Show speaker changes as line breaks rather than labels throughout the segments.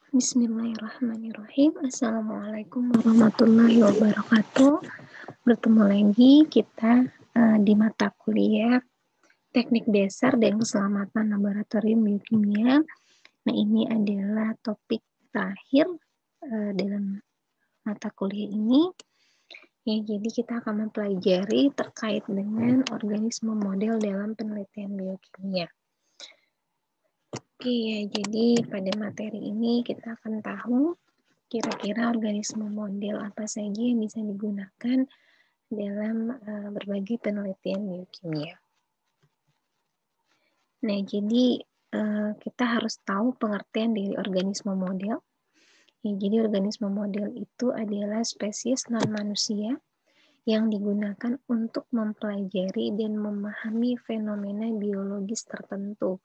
Bismillahirrahmanirrahim. Assalamualaikum warahmatullahi wabarakatuh. Bertemu lagi kita di mata kuliah Teknik Dasar dan Keselamatan Laboratorium Biokimia. Nah, ini adalah topik terakhir dalam mata kuliah ini. Ya, jadi kita akan mempelajari terkait dengan organisme model dalam penelitian biokimia. Oke ya, jadi pada materi ini kita akan tahu kira-kira organisme model apa saja yang bisa digunakan dalam berbagai penelitian biokimia. Nah, jadi kita harus tahu pengertian dari organisme model. Ya, jadi organisme model itu adalah spesies non-manusia yang digunakan untuk mempelajari dan memahami fenomena biologis tertentu,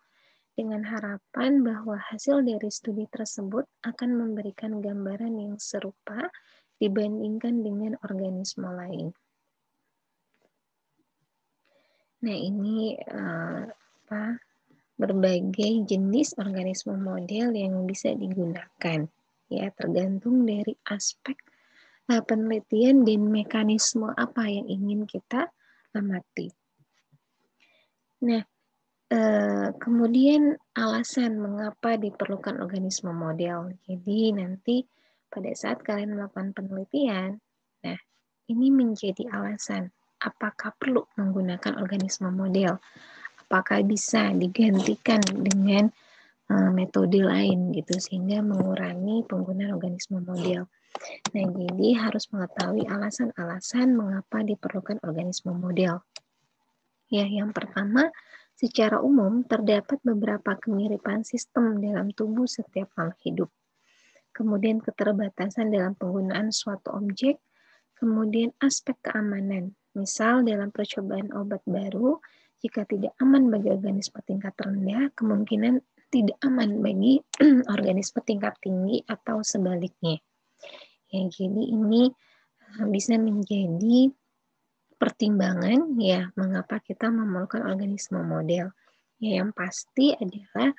dengan harapan bahwa hasil dari studi tersebut akan memberikan gambaran yang serupa dibandingkan dengan organisme lain. Nah, ini berbagai jenis organisme model yang bisa digunakan, ya, tergantung dari aspek penelitian dan mekanisme apa yang ingin kita amati. Nah, kemudian alasan mengapa diperlukan organisme model. Jadi nanti pada saat kalian melakukan penelitian, nah ini menjadi alasan apakah perlu menggunakan organisme model, apakah bisa digantikan dengan metode lain gitu sehingga mengurangi penggunaan organisme model. Nah, jadi harus mengetahui alasan-alasan mengapa diperlukan organisme model. Ya, yang pertama, secara umum, terdapat beberapa kemiripan sistem dalam tubuh setiap makhluk hidup. Kemudian keterbatasan dalam penggunaan suatu objek, kemudian aspek keamanan. Misal dalam percobaan obat baru, jika tidak aman bagi organisme tingkat rendah, kemungkinan tidak aman bagi organisme tingkat tinggi atau sebaliknya. Ya, jadi ini bisa menjadi pertimbangan ya mengapa kita memerlukan organisme model. Ya, yang pasti adalah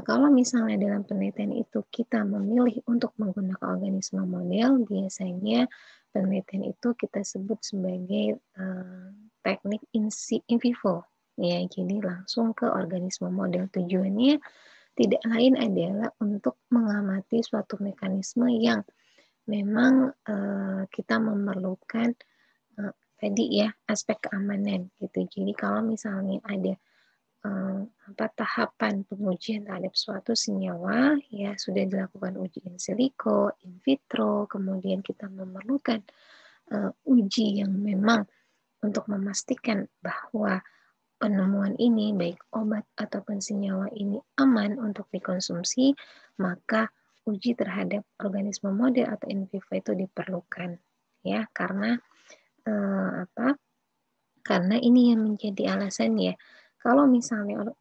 kalau misalnya dalam penelitian itu kita memilih untuk menggunakan organisme model, biasanya penelitian itu kita sebut sebagai teknik in vivo. Ya, jadi langsung ke organisme model. Tujuannya tidak lain adalah untuk mengamati suatu mekanisme yang memang kita memerlukan tadi ya aspek keamanan gitu. Jadi kalau misalnya ada tahapan pengujian terhadap suatu senyawa ya sudah dilakukan uji in silico, in vitro, kemudian kita memerlukan uji yang memang untuk memastikan bahwa penemuan ini baik obat ataupun senyawa ini aman untuk dikonsumsi, maka uji terhadap organisme model atau in vivo itu diperlukan ya karena karena ini yang menjadi alasan ya kalau misalnya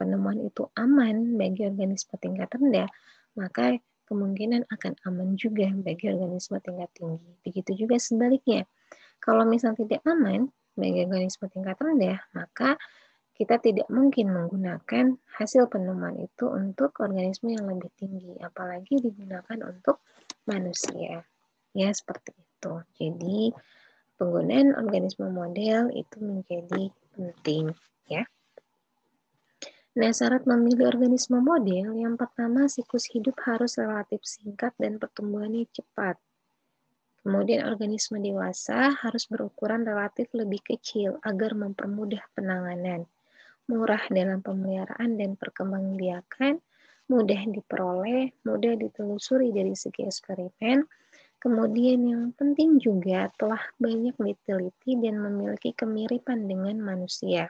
penemuan itu aman bagi organisme tingkat rendah, maka kemungkinan akan aman juga bagi organisme tingkat tinggi. Begitu juga sebaliknya. Kalau misalnya tidak aman bagi organisme tingkat rendah, maka kita tidak mungkin menggunakan hasil penemuan itu untuk organisme yang lebih tinggi, apalagi digunakan untuk manusia. Ya, seperti itu. Jadi, penggunaan organisme model itu menjadi penting, ya. Nah, syarat memilih organisme model, yang pertama siklus hidup harus relatif singkat dan pertumbuhannya cepat. Kemudian organisme dewasa harus berukuran relatif lebih kecil agar mempermudah penanganan, murah dalam pemeliharaan dan perkembangbiakan, mudah diperoleh, mudah ditelusuri dari segi eksperimen. Kemudian yang penting juga telah banyak diteliti dan memiliki kemiripan dengan manusia.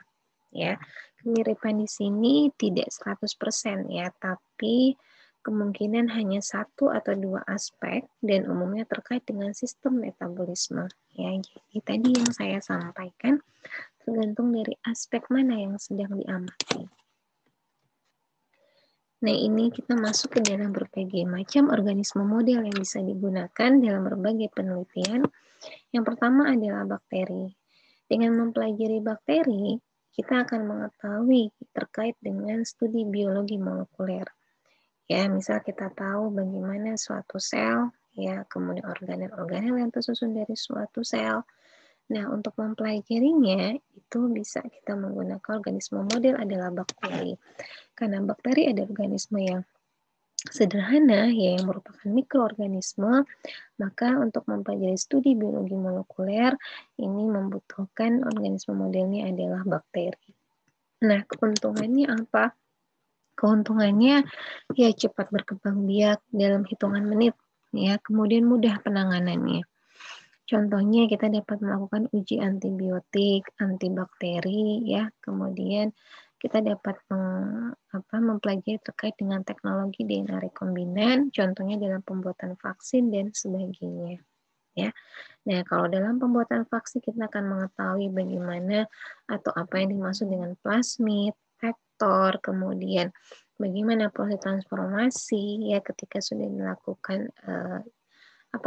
Ya, kemiripan di sini tidak 100% ya, tapi kemungkinan hanya satu atau dua aspek dan umumnya terkait dengan sistem metabolisme. Ya, jadi tadi yang saya sampaikan tergantung dari aspek mana yang sedang diamati. Nah, ini kita masuk ke dalam berbagai macam organisme model yang bisa digunakan dalam berbagai penelitian. Yang pertama adalah bakteri. Dengan mempelajari bakteri, kita akan mengetahui terkait dengan studi biologi molekuler. Ya, misal kita tahu bagaimana suatu sel, ya, kemudian organel-organel yang tersusun dari suatu sel. Nah, untuk mempelajarinya, itu bisa kita menggunakan organisme model adalah bakteri. Karena bakteri ada organisme yang sederhana, ya, yang merupakan mikroorganisme, maka untuk mempelajari studi biologi molekuler, ini membutuhkan organisme modelnya adalah bakteri. Nah, keuntungannya apa? Keuntungannya ya cepat berkembang biak dalam hitungan menit, ya, kemudian mudah penanganannya. Contohnya kita dapat melakukan uji antibiotik, antibakteri, ya, kemudian kita dapat mempelajari terkait dengan teknologi DNA rekombinan, contohnya dalam pembuatan vaksin dan sebagainya. Ya, nah kalau dalam pembuatan vaksin kita akan mengetahui bagaimana atau apa yang dimaksud dengan plasmid, vektor, kemudian bagaimana proses transformasi ya ketika sudah dilakukan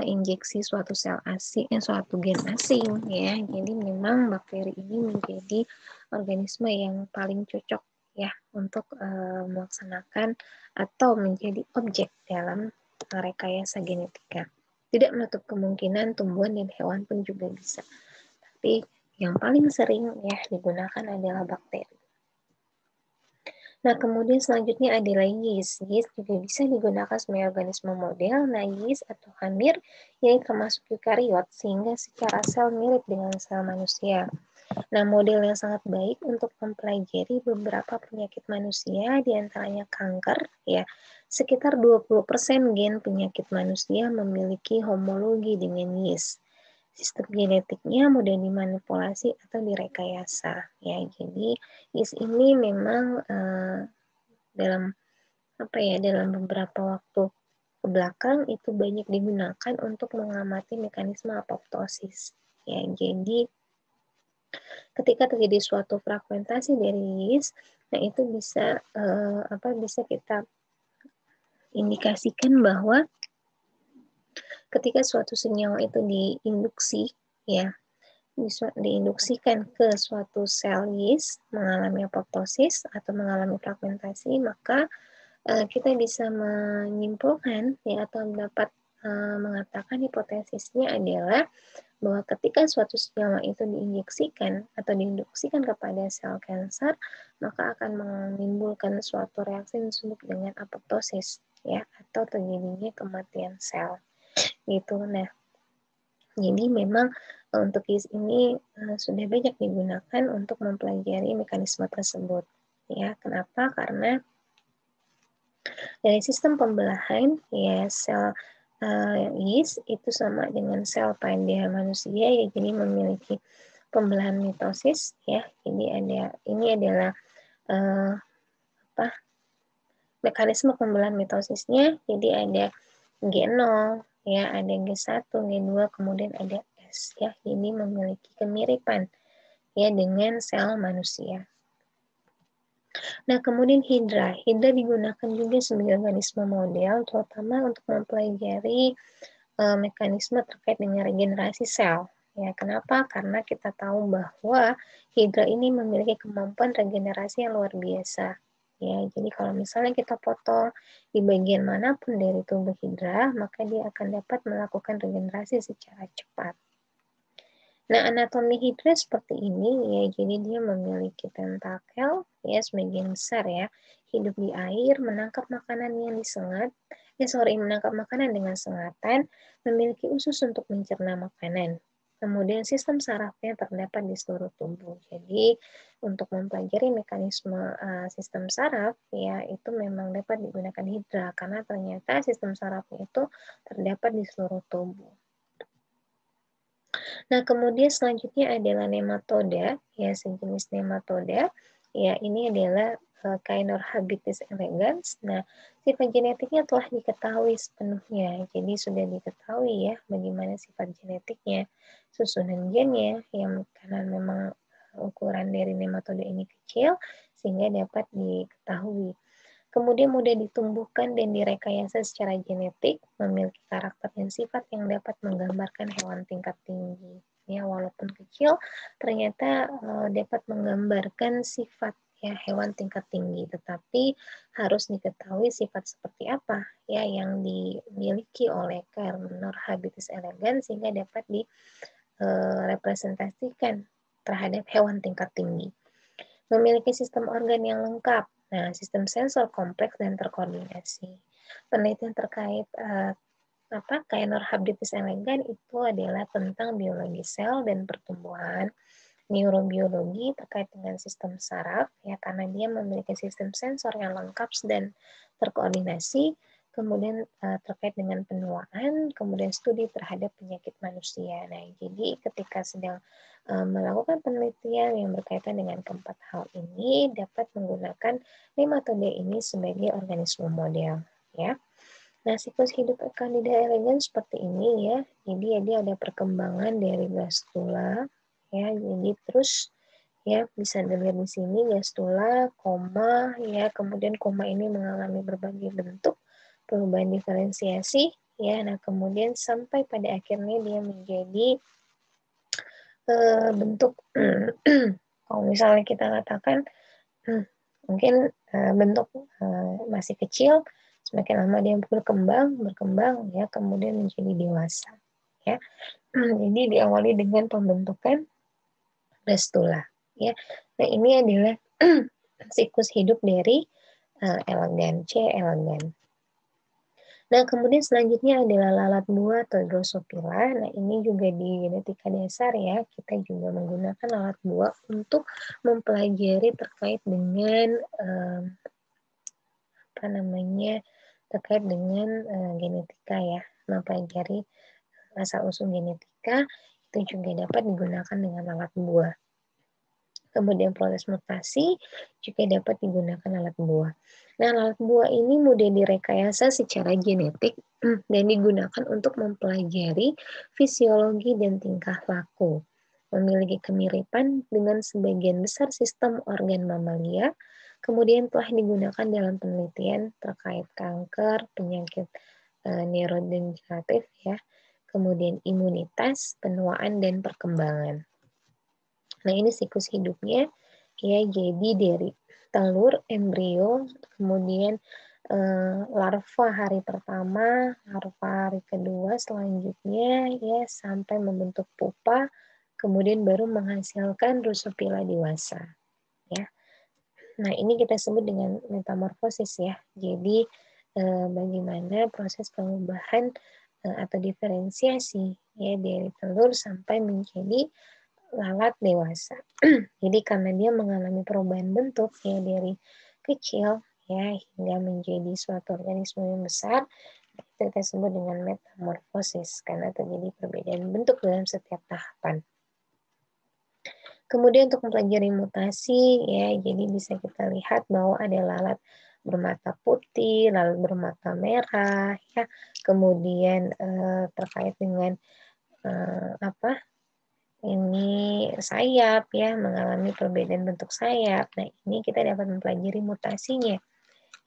injeksi suatu sel asing, suatu gen asing ya. Jadi memang bakteri ini menjadi organisme yang paling cocok ya untuk melaksanakan atau menjadi objek dalam rekayasa genetika. Tidak menutup kemungkinan tumbuhan dan hewan pun juga bisa. Tapi yang paling sering ya digunakan adalah bakteri. Nah, kemudian selanjutnya adalah yeast. Yeast juga bisa digunakan sebagai organisme model. Nah, yeast atau hamir ini termasuk eukariot sehingga secara sel mirip dengan sel manusia. Nah, model yang sangat baik untuk mempelajari beberapa penyakit manusia, diantaranya kanker, ya. Sekitar 20% gen penyakit manusia memiliki homologi dengan yeast. Sistem genetiknya mudah dimanipulasi atau direkayasa, ya. Jadi, yeast ini memang dalam dalam beberapa waktu ke belakang itu banyak digunakan untuk mengamati mekanisme apoptosis. Ya, jadi ketika terjadi suatu fragmentasi dari yeast, nah itu bisa kita indikasikan bahwa ketika suatu senyawa itu diinduksi, ya, diinduksikan ke suatu sel yeast mengalami apoptosis atau mengalami fragmentasi, maka kita bisa menyimpulkan ya atau dapat mengatakan hipotesisnya adalah bahwa ketika suatu senyawa itu diinjeksikan atau diinduksikan kepada sel kanker, maka akan menimbulkan suatu reaksi yang disebut dengan apoptosis ya atau terjadinya kematian sel. Gitu. Nah, jadi memang untuk yeast ini sudah banyak digunakan untuk mempelajari mekanisme tersebut. Ya, kenapa? Karena dari sistem pembelahan, ya sel yeast itu sama dengan sel pada manusia, ya jadi memiliki pembelahan mitosis, ya. Jadi ini adalah mekanisme pembelahan mitosisnya. Jadi ada G0, ya, ada G1, G2, kemudian ada S, ya. Ini memiliki kemiripan ya dengan sel manusia. Nah, kemudian hidra. Hidra digunakan juga sebagai organisme model, terutama untuk mempelajari mekanisme terkait dengan regenerasi sel. Ya, kenapa? Karena kita tahu bahwa hidra ini memiliki kemampuan regenerasi yang luar biasa. Ya, jadi kalau misalnya kita potong di bagian manapun dari tubuh hidra, maka dia akan dapat melakukan regenerasi secara cepat. Nah, anatomi hidra seperti ini ya, jadi dia memiliki tentakel ya sebagian besar ya, hidup di air, menangkap makanan yang disengat, menangkap makanan dengan sengatan, memiliki usus untuk mencerna makanan. Kemudian sistem sarafnya terdapat di seluruh tubuh. Jadi untuk mempelajari mekanisme sistem saraf ya itu memang dapat digunakan hidra karena ternyata sistem sarafnya itu terdapat di seluruh tubuh. Nah, kemudian selanjutnya adalah nematoda, ya sejenis nematoda. Ya, ini adalah Caenorhabditis habitus elegans. Nah, sifat genetiknya telah diketahui sepenuhnya. Jadi sudah diketahui ya bagaimana sifat genetiknya, susunan gennya yang karena memang ukuran dari nematoda ini kecil sehingga dapat diketahui. Kemudian mudah ditumbuhkan dan direkayasa secara genetik, memiliki karakter dan sifat yang dapat menggambarkan hewan tingkat tinggi. Ya, walaupun kecil, ternyata dapat menggambarkan sifat ya hewan tingkat tinggi, tetapi harus diketahui sifat seperti apa ya yang dimiliki oleh Carnor habitus elegans sehingga dapat direpresentasikan terhadap hewan tingkat tinggi. Memiliki sistem organ yang lengkap, nah sistem sensor kompleks dan terkoordinasi. Penelitian terkait Carnor habitus elegans itu adalah tentang biologi sel dan pertumbuhan, neurobiologi terkait dengan sistem saraf ya karena dia memiliki sistem sensor yang lengkap dan terkoordinasi, kemudian terkait dengan penuaan, kemudian studi terhadap penyakit manusia. Nah, jadi ketika sedang melakukan penelitian yang berkaitan dengan keempat hal ini dapat menggunakan metode ini sebagai organisme model ya. Nah, siklus hidup Candida elegans seperti ini ya. Jadi dia ada perkembangan dari blastula ya. Jadi terus ya bisa dilihat di sini blastula, koma ya. Kemudian koma ini mengalami berbagai bentuk perubahan diferensiasi ya. Nah, kemudian sampai pada akhirnya dia menjadi bentuk kalau misalnya kita katakan mungkin bentuk masih kecil, semakin lama dia berkembang ya kemudian menjadi dewasa ya. Jadi diawali dengan pembentukan blastula ya. Nah, ini adalah siklus hidup dari C. elegans. Nah, kemudian selanjutnya adalah lalat buah atau Drosophila. Nah, ini juga di genetika dasar ya. Kita juga menggunakan lalat buah untuk mempelajari terkait dengan terkait dengan genetika ya, mempelajari asal-usul genetika itu juga dapat digunakan dengan alat buah. Kemudian proses mutasi juga dapat digunakan alat buah. Nah, alat buah ini mudah direkayasa secara genetik dan digunakan untuk mempelajari fisiologi dan tingkah laku. Memiliki kemiripan dengan sebagian besar sistem organ mamalia, kemudian telah digunakan dalam penelitian terkait kanker, penyakit neurodegeneratif ya, kemudian imunitas, penuaan dan perkembangan. Nah, ini siklus hidupnya ya, jadi dari telur, embrio, kemudian larva hari pertama, larva hari kedua, selanjutnya ya sampai membentuk pupa, kemudian baru menghasilkan Drosophila dewasa ya. Nah, ini kita sebut dengan metamorfosis ya. Jadi bagaimana proses pengubahan atau diferensiasi ya dari telur sampai menjadi lalat dewasa. Jadi karena dia mengalami perubahan bentuk ya dari kecil ya hingga menjadi suatu organisme yang besar, itu kita sebut dengan metamorfosis karena terjadi perbedaan bentuk dalam setiap tahapan. Kemudian untuk mempelajari mutasi ya, jadi bisa kita lihat bahwa ada lalat bermata putih, lalat bermata merah ya. Kemudian terkait dengan ini sayap ya, mengalami perbedaan bentuk sayap. Nah, ini kita dapat mempelajari mutasinya.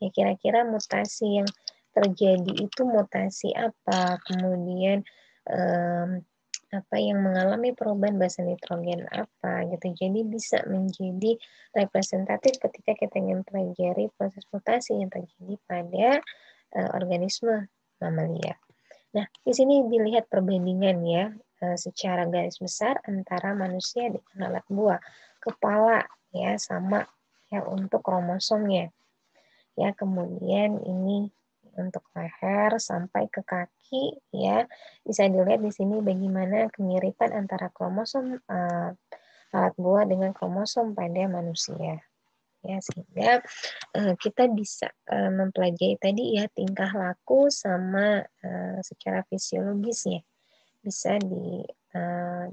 Ya, kira-kira mutasi yang terjadi itu mutasi apa? Kemudian apa yang mengalami perubahan basa nitrogen apa gitu. Jadi bisa menjadi representatif ketika kita ingin pelajari proses mutasi yang terjadi pada organisme mamalia. Nah, di sini dilihat perbandingan ya secara garis besar antara manusia dengan lalat buah. Kepala ya sama ya untuk kromosomnya. Ya, kemudian ini untuk leher sampai ke kaki ya. Bisa dilihat di sini bagaimana kemiripan antara kromosom lalat buah dengan kromosom pada manusia. Ya, sehingga kita bisa mempelajari tadi ya tingkah laku sama secara fisiologisnya bisa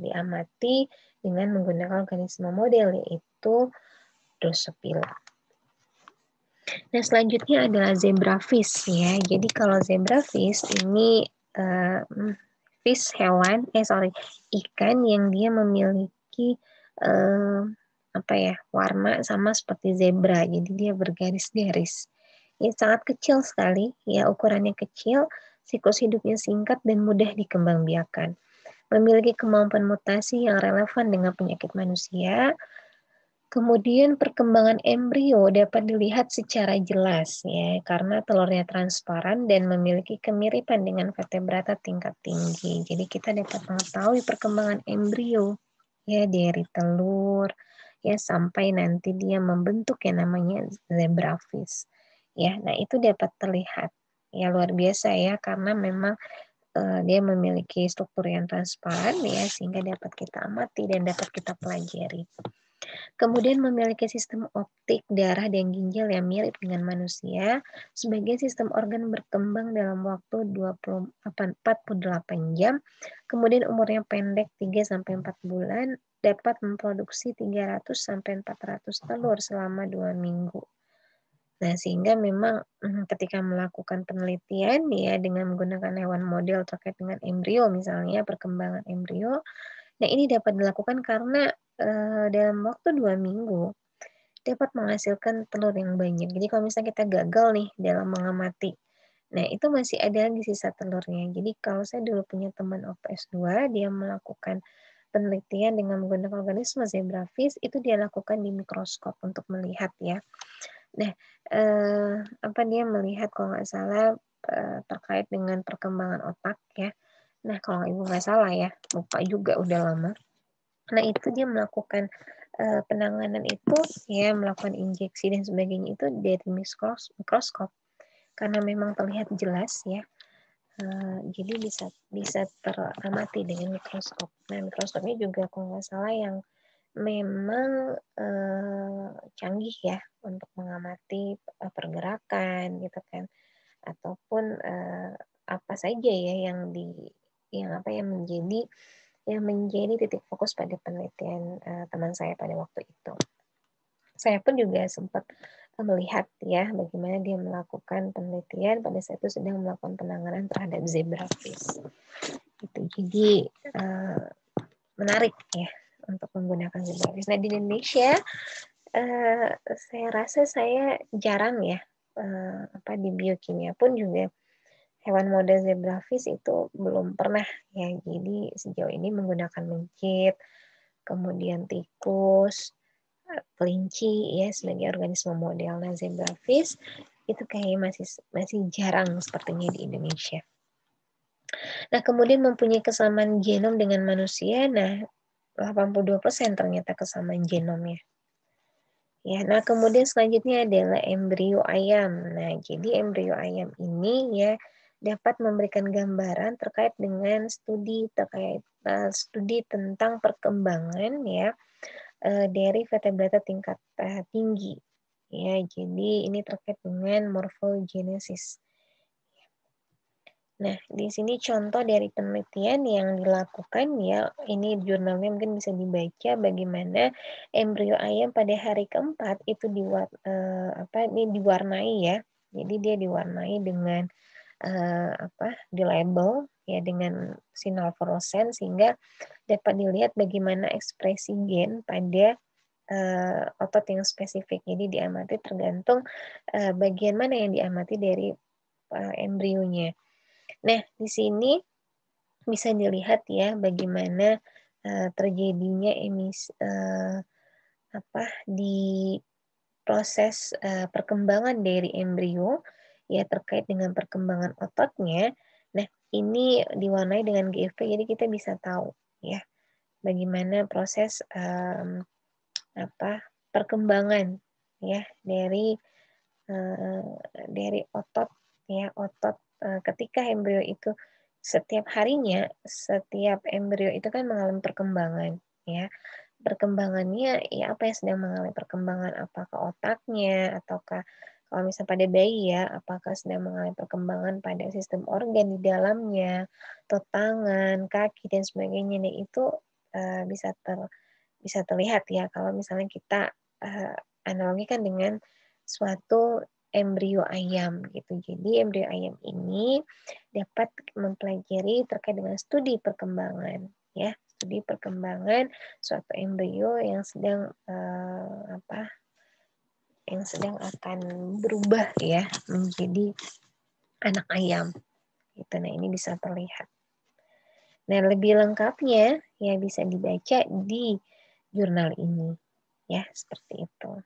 diamati dengan menggunakan organisme model yaitu Drosophila. Nah, selanjutnya adalah zebrafish ya. Jadi kalau zebrafish ini ikan yang dia memiliki warna sama seperti zebra. Jadi dia bergaris-garis. Ini sangat kecil sekali ya, ukurannya kecil, siklus hidupnya singkat dan mudah dikembangbiakan. Memiliki kemampuan mutasi yang relevan dengan penyakit manusia. Kemudian perkembangan embrio dapat dilihat secara jelas ya, karena telurnya transparan dan memiliki kemiripan dengan vertebrata tingkat tinggi. Jadi kita dapat mengetahui perkembangan embrio ya dari telur ya sampai nanti dia membentuk yang namanya zebrafish. Ya, nah itu dapat terlihat ya luar biasa ya karena memang dia memiliki struktur yang transparan ya sehingga dapat kita amati dan dapat kita pelajari. Kemudian memiliki sistem optik darah dan ginjal yang mirip dengan manusia. Sebagian sistem organ berkembang dalam waktu 48 jam. Kemudian umurnya pendek 3-4 bulan, dapat memproduksi 300 sampai 400 telur selama 2 minggu. Nah, sehingga memang ketika melakukan penelitian ya dengan menggunakan hewan model terkait dengan embrio misalnya perkembangan embrio, nah ini dapat dilakukan karena dalam waktu 2 minggu dapat menghasilkan telur yang banyak. Jadi kalau misalnya kita gagal nih dalam mengamati, nah itu masih ada lagi sisa telurnya. Jadi kalau saya dulu punya teman waktu S2, dia melakukan penelitian dengan menggunakan organisme zebrafish, itu dia lakukan di mikroskop untuk melihat ya. Nah, dia melihat kalau nggak salah terkait dengan perkembangan otak ya. Nah, kalau ibu nggak salah ya, lupa juga udah lama. Nah, itu dia melakukan penanganan itu ya melakukan injeksi dan sebagainya itu dari mikroskop karena memang terlihat jelas ya. Jadi bisa teramati dengan mikroskop. Nah, mikroskopnya juga kalau nggak salah yang memang canggih ya untuk mengamati pergerakan gitu kan ataupun apa saja ya yang menjadi titik fokus pada penelitian teman saya pada waktu itu. Saya pun juga sempat melihat ya bagaimana dia melakukan penelitian pada saat itu sedang melakukan penanganan terhadap zebrafish. Gitu. Jadi menarik ya untuk menggunakan zebrafish. Nah di Indonesia saya rasa saya jarang ya di biokimia pun juga hewan model zebrafish itu belum pernah ya. Jadi sejauh ini menggunakan mencit, kemudian tikus, kelinci ya sebagai organisme model. Nah, zebrafish itu kayaknya masih jarang sepertinya di Indonesia. Nah, kemudian mempunyai kesamaan genom dengan manusia. Nah, 82% ternyata kesamaan genomnya. Ya, nah kemudian selanjutnya adalah embrio ayam. Nah, jadi embrio ayam ini ya dapat memberikan gambaran terkait dengan studi tentang perkembangan ya dari vertebrata tingkat tinggi. Ya, jadi ini terkait dengan morfogenesis. Nah, di sini contoh dari penelitian yang dilakukan ya, ini jurnalnya mungkin bisa dibaca bagaimana embrio ayam pada hari keempat itu diwarnai ya. Jadi dia diwarnai dengan di label ya dengan sinyal fluoresen sehingga dapat dilihat bagaimana ekspresi gen pada otot yang spesifik. Jadi diamati tergantung bagian mana yang diamati dari embrionya. Nah, di sini bisa dilihat ya bagaimana terjadinya di proses perkembangan dari embrio ya terkait dengan perkembangan ototnya. Nah, ini diwarnai dengan GFP jadi kita bisa tahu ya bagaimana proses perkembangan ya dari otot ya ketika embrio itu setiap harinya setiap embrio itu kan mengalami perkembangan ya perkembangannya ya apa yang sedang mengalami perkembangan apakah otaknya ataukah kalau misalnya pada bayi ya apakah sedang mengalami perkembangan pada sistem organ di dalamnya atau tangan kaki dan sebagainya nah itu bisa terlihat ya kalau misalnya kita analogikan dengan suatu embrio ayam gitu. Jadi embrio ayam ini dapat mempelajari terkait dengan studi perkembangan ya, studi perkembangan suatu embrio yang sedang akan berubah ya menjadi anak ayam. Gitu. Nah, ini bisa terlihat. Nah, lebih lengkapnya ya bisa dibaca di jurnal ini. Ya, seperti itu.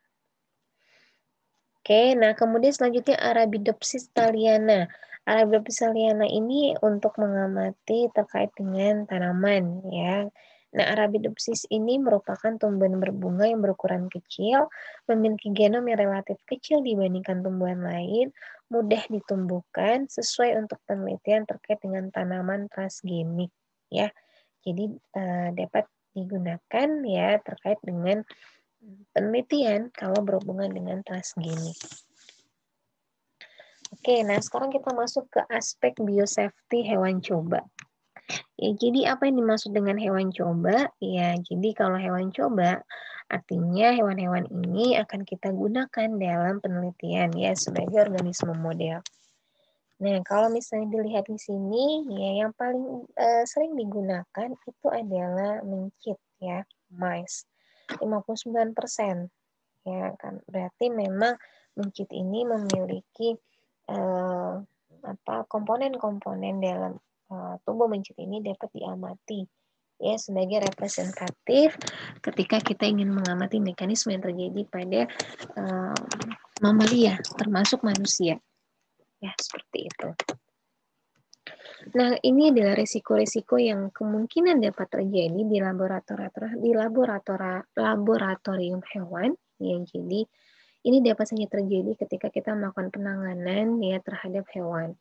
Oke, nah kemudian selanjutnya Arabidopsis thaliana. Arabidopsis thaliana ini untuk mengamati terkait dengan tanaman, ya. Nah, Arabidopsis ini merupakan tumbuhan berbunga yang berukuran kecil, memiliki genom yang relatif kecil dibandingkan tumbuhan lain, mudah ditumbuhkan, sesuai untuk penelitian terkait dengan tanaman transgenik, ya. Jadi dapat digunakan ya terkait dengan penelitian kalau berhubungan dengan transgenik. Oke, nah sekarang kita masuk ke aspek biosafety hewan coba. Ya, jadi apa yang dimaksud dengan hewan coba? Ya, jadi kalau hewan coba artinya hewan-hewan ini akan kita gunakan dalam penelitian ya sebagai organisme model. Nah, kalau misalnya dilihat di sini, ya yang paling sering digunakan itu adalah mencit ya, mice. 59%. Ya kan, berarti memang mencit ini memiliki komponen-komponen dalam tubuh mencit ini dapat diamati ya sebagai representatif ketika kita ingin mengamati mekanisme yang terjadi pada mamalia termasuk manusia. Ya, seperti itu. Nah, ini adalah risiko-risiko yang kemungkinan dapat terjadi di laboratorium hewan. Ya, jadi ini dapat saja terjadi ketika kita melakukan penanganan ya terhadap hewan.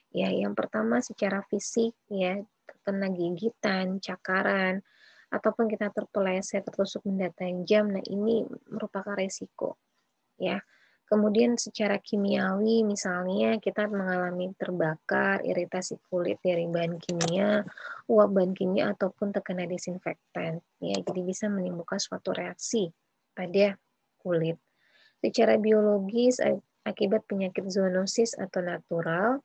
Ya, yang pertama secara fisik ya, terkena gigitan, cakaran, ataupun kita terpeleset, tertusuk benda tajam. Nah, ini merupakan risiko ya. Kemudian secara kimiawi misalnya kita mengalami terbakar, iritasi kulit dari bahan kimia, uap bahan kimia ataupun terkena disinfektan. Ya, jadi bisa menimbulkan suatu reaksi pada kulit. Secara biologis akibat penyakit zoonosis atau natural,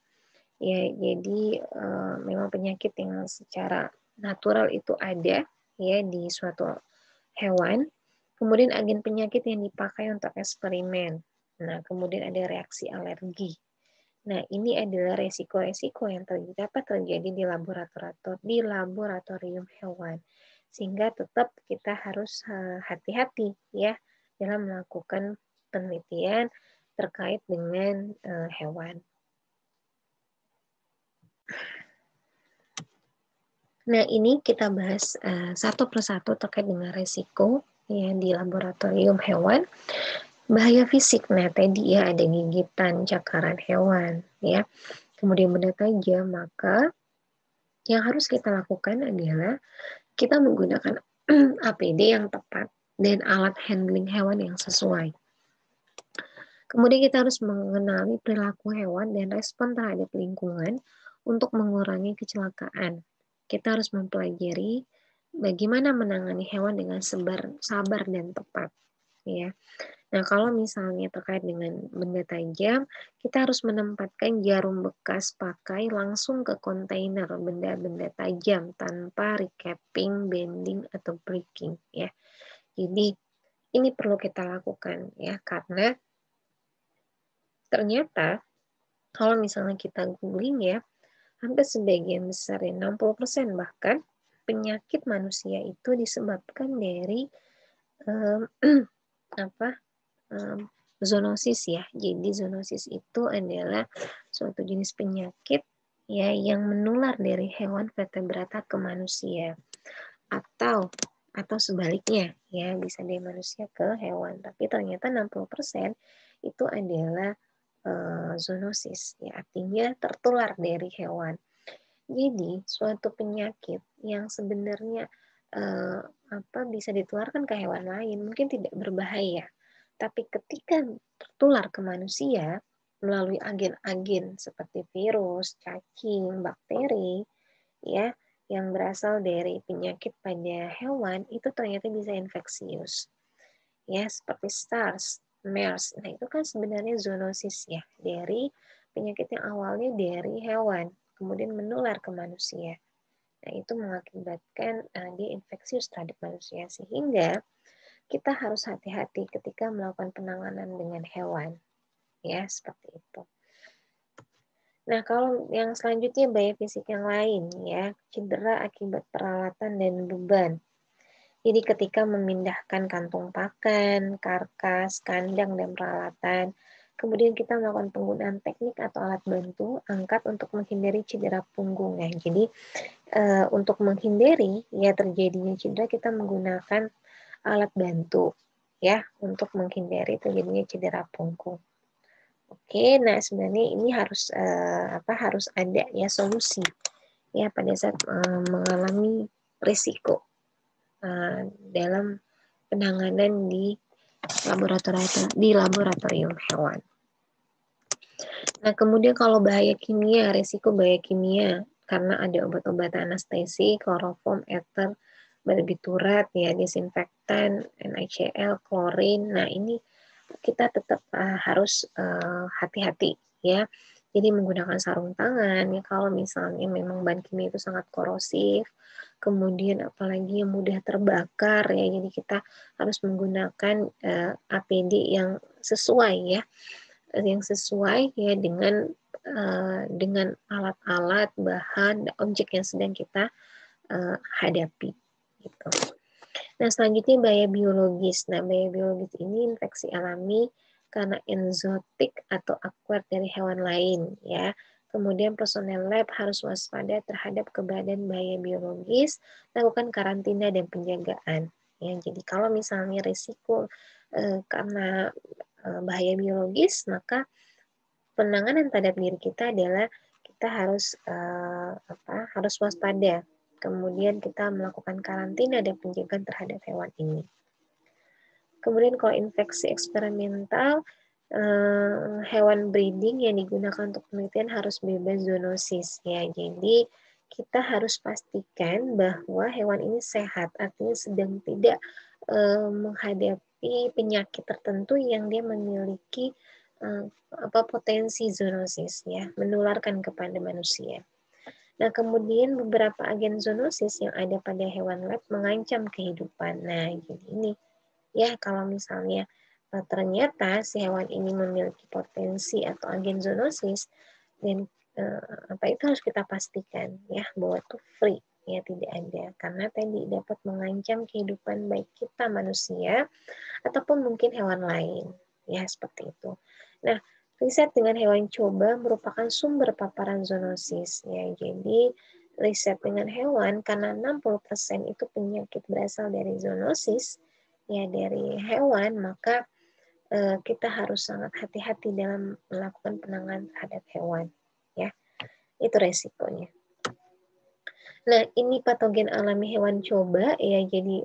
ya jadi memang penyakit yang secara natural itu ada ya di suatu hewan. Kemudian agen penyakit yang dipakai untuk eksperimen. Nah, kemudian ada reaksi alergi. Nah, ini adalah resiko-resiko yang dapat terjadi di laboratorium hewan. Sehingga tetap kita harus hati-hati ya dalam melakukan penelitian terkait dengan hewan. Nah, ini kita bahas satu persatu terkait dengan resiko ya di laboratorium hewan. Bahaya fisik, nah tadi ya ada gigitan, cakaran hewan, ya. Kemudian benda tajam, maka yang harus kita lakukan adalah kita menggunakan APD yang tepat dan alat handling hewan yang sesuai. Kemudian kita harus mengenali perilaku hewan dan respon terhadap lingkungan untuk mengurangi kecelakaan. Kita harus mempelajari bagaimana menangani hewan dengan sabar dan tepat, ya. Nah, kalau misalnya terkait dengan benda tajam, kita harus menempatkan jarum bekas pakai langsung ke kontainer benda-benda tajam tanpa recapping, bending, atau breaking ya. Jadi ini perlu kita lakukan ya karena ternyata kalau misalnya kita googling ya, hampir sebagian besar ya 60% bahkan penyakit manusia itu disebabkan dari zoonosis ya. Jadi zoonosis itu adalah suatu jenis penyakit ya yang menular dari hewan vertebrata ke manusia atau sebaliknya ya bisa dari manusia ke hewan. Tapi ternyata 60% itu adalah zoonosis ya artinya tertular dari hewan. Jadi suatu penyakit yang sebenarnya bisa ditularkan ke hewan lain mungkin tidak berbahaya. Tapi ketika tertular ke manusia melalui agen-agen seperti virus, cacing, bakteri, ya, yang berasal dari penyakit pada hewan itu ternyata bisa infeksius. Ya, seperti SARS, MERS. Nah, itu kan sebenarnya zoonosis ya, dari penyakit yang awalnya dari hewan, kemudian menular ke manusia. Nah, itu mengakibatkan dia infeksius terhadap manusia sehingga kita harus hati-hati ketika melakukan penanganan dengan hewan. Ya, seperti itu. Nah, kalau yang selanjutnya bahaya fisik yang lain ya, cedera akibat peralatan dan beban. Jadi ketika memindahkan kantung pakan, karkas, kandang, dan peralatan, kemudian kita melakukan penggunaan teknik atau alat bantu angkat untuk menghindari cedera punggung. Ya. Jadi untuk menghindari ya terjadinya cedera, kita menggunakan alat bantu ya untuk menghindari terjadinya cedera punggung. Oke, nah sebenarnya ini harus harus ada ya solusi ya pada saat mengalami risiko dalam penanganan di laboratorium hewan. Nah, kemudian kalau bahaya kimia, risiko bahaya kimia karena ada obat-obatan anestesi, kloroform, ether, barbiturat, ya, disinfektan, NaCl, klorin. Nah, ini kita tetap harus hati-hati ya. Jadi menggunakan sarung tangan ya kalau misalnya memang bahan kimia itu sangat korosif, kemudian apalagi yang mudah terbakar ya. Jadi kita harus menggunakan APD yang sesuai ya, dengan alat-alat, bahan, objek yang sedang kita hadapi. Gitu. Nah, selanjutnya bahaya biologis. Nah, bahaya biologis ini infeksi alami karena enzotik atau acquired dari hewan lain, ya. Kemudian personel lab harus waspada terhadap keberadaan bahaya biologis, lakukan karantina dan penjagaan. Ya, jadi kalau misalnya risiko karena bahaya biologis, maka penanganan terhadap diri kita adalah kita harus harus waspada. Kemudian kita melakukan karantina dan penjagaan terhadap hewan ini. Kemudian kalau infeksi eksperimental, hewan breeding yang digunakan untuk penelitian harus bebas zoonosis ya. Jadi kita harus pastikan bahwa hewan ini sehat, artinya sedang tidak menghadapi penyakit tertentu yang dia memiliki potensi zoonosis ya, menularkan kepada manusia. Nah, kemudian beberapa agen zoonosis yang ada pada hewan lab mengancam kehidupan. Nah, jadi ini ya kalau misalnya ternyata si hewan ini memiliki potensi atau agen zoonosis, dan itu harus kita pastikan ya bahwa itu free ya, tidak ada, karena tadi dapat mengancam kehidupan baik kita manusia ataupun mungkin hewan lain ya, seperti itu. Nah, riset dengan hewan coba merupakan sumber paparan zoonosis ya. Jadi riset dengan hewan karena 60% itu penyakit berasal dari zoonosis ya, dari hewan, maka kita harus sangat hati-hati dalam melakukan penanganan terhadap hewan ya. Itu resikonya. Nah, ini patogen alami hewan coba ya, jadi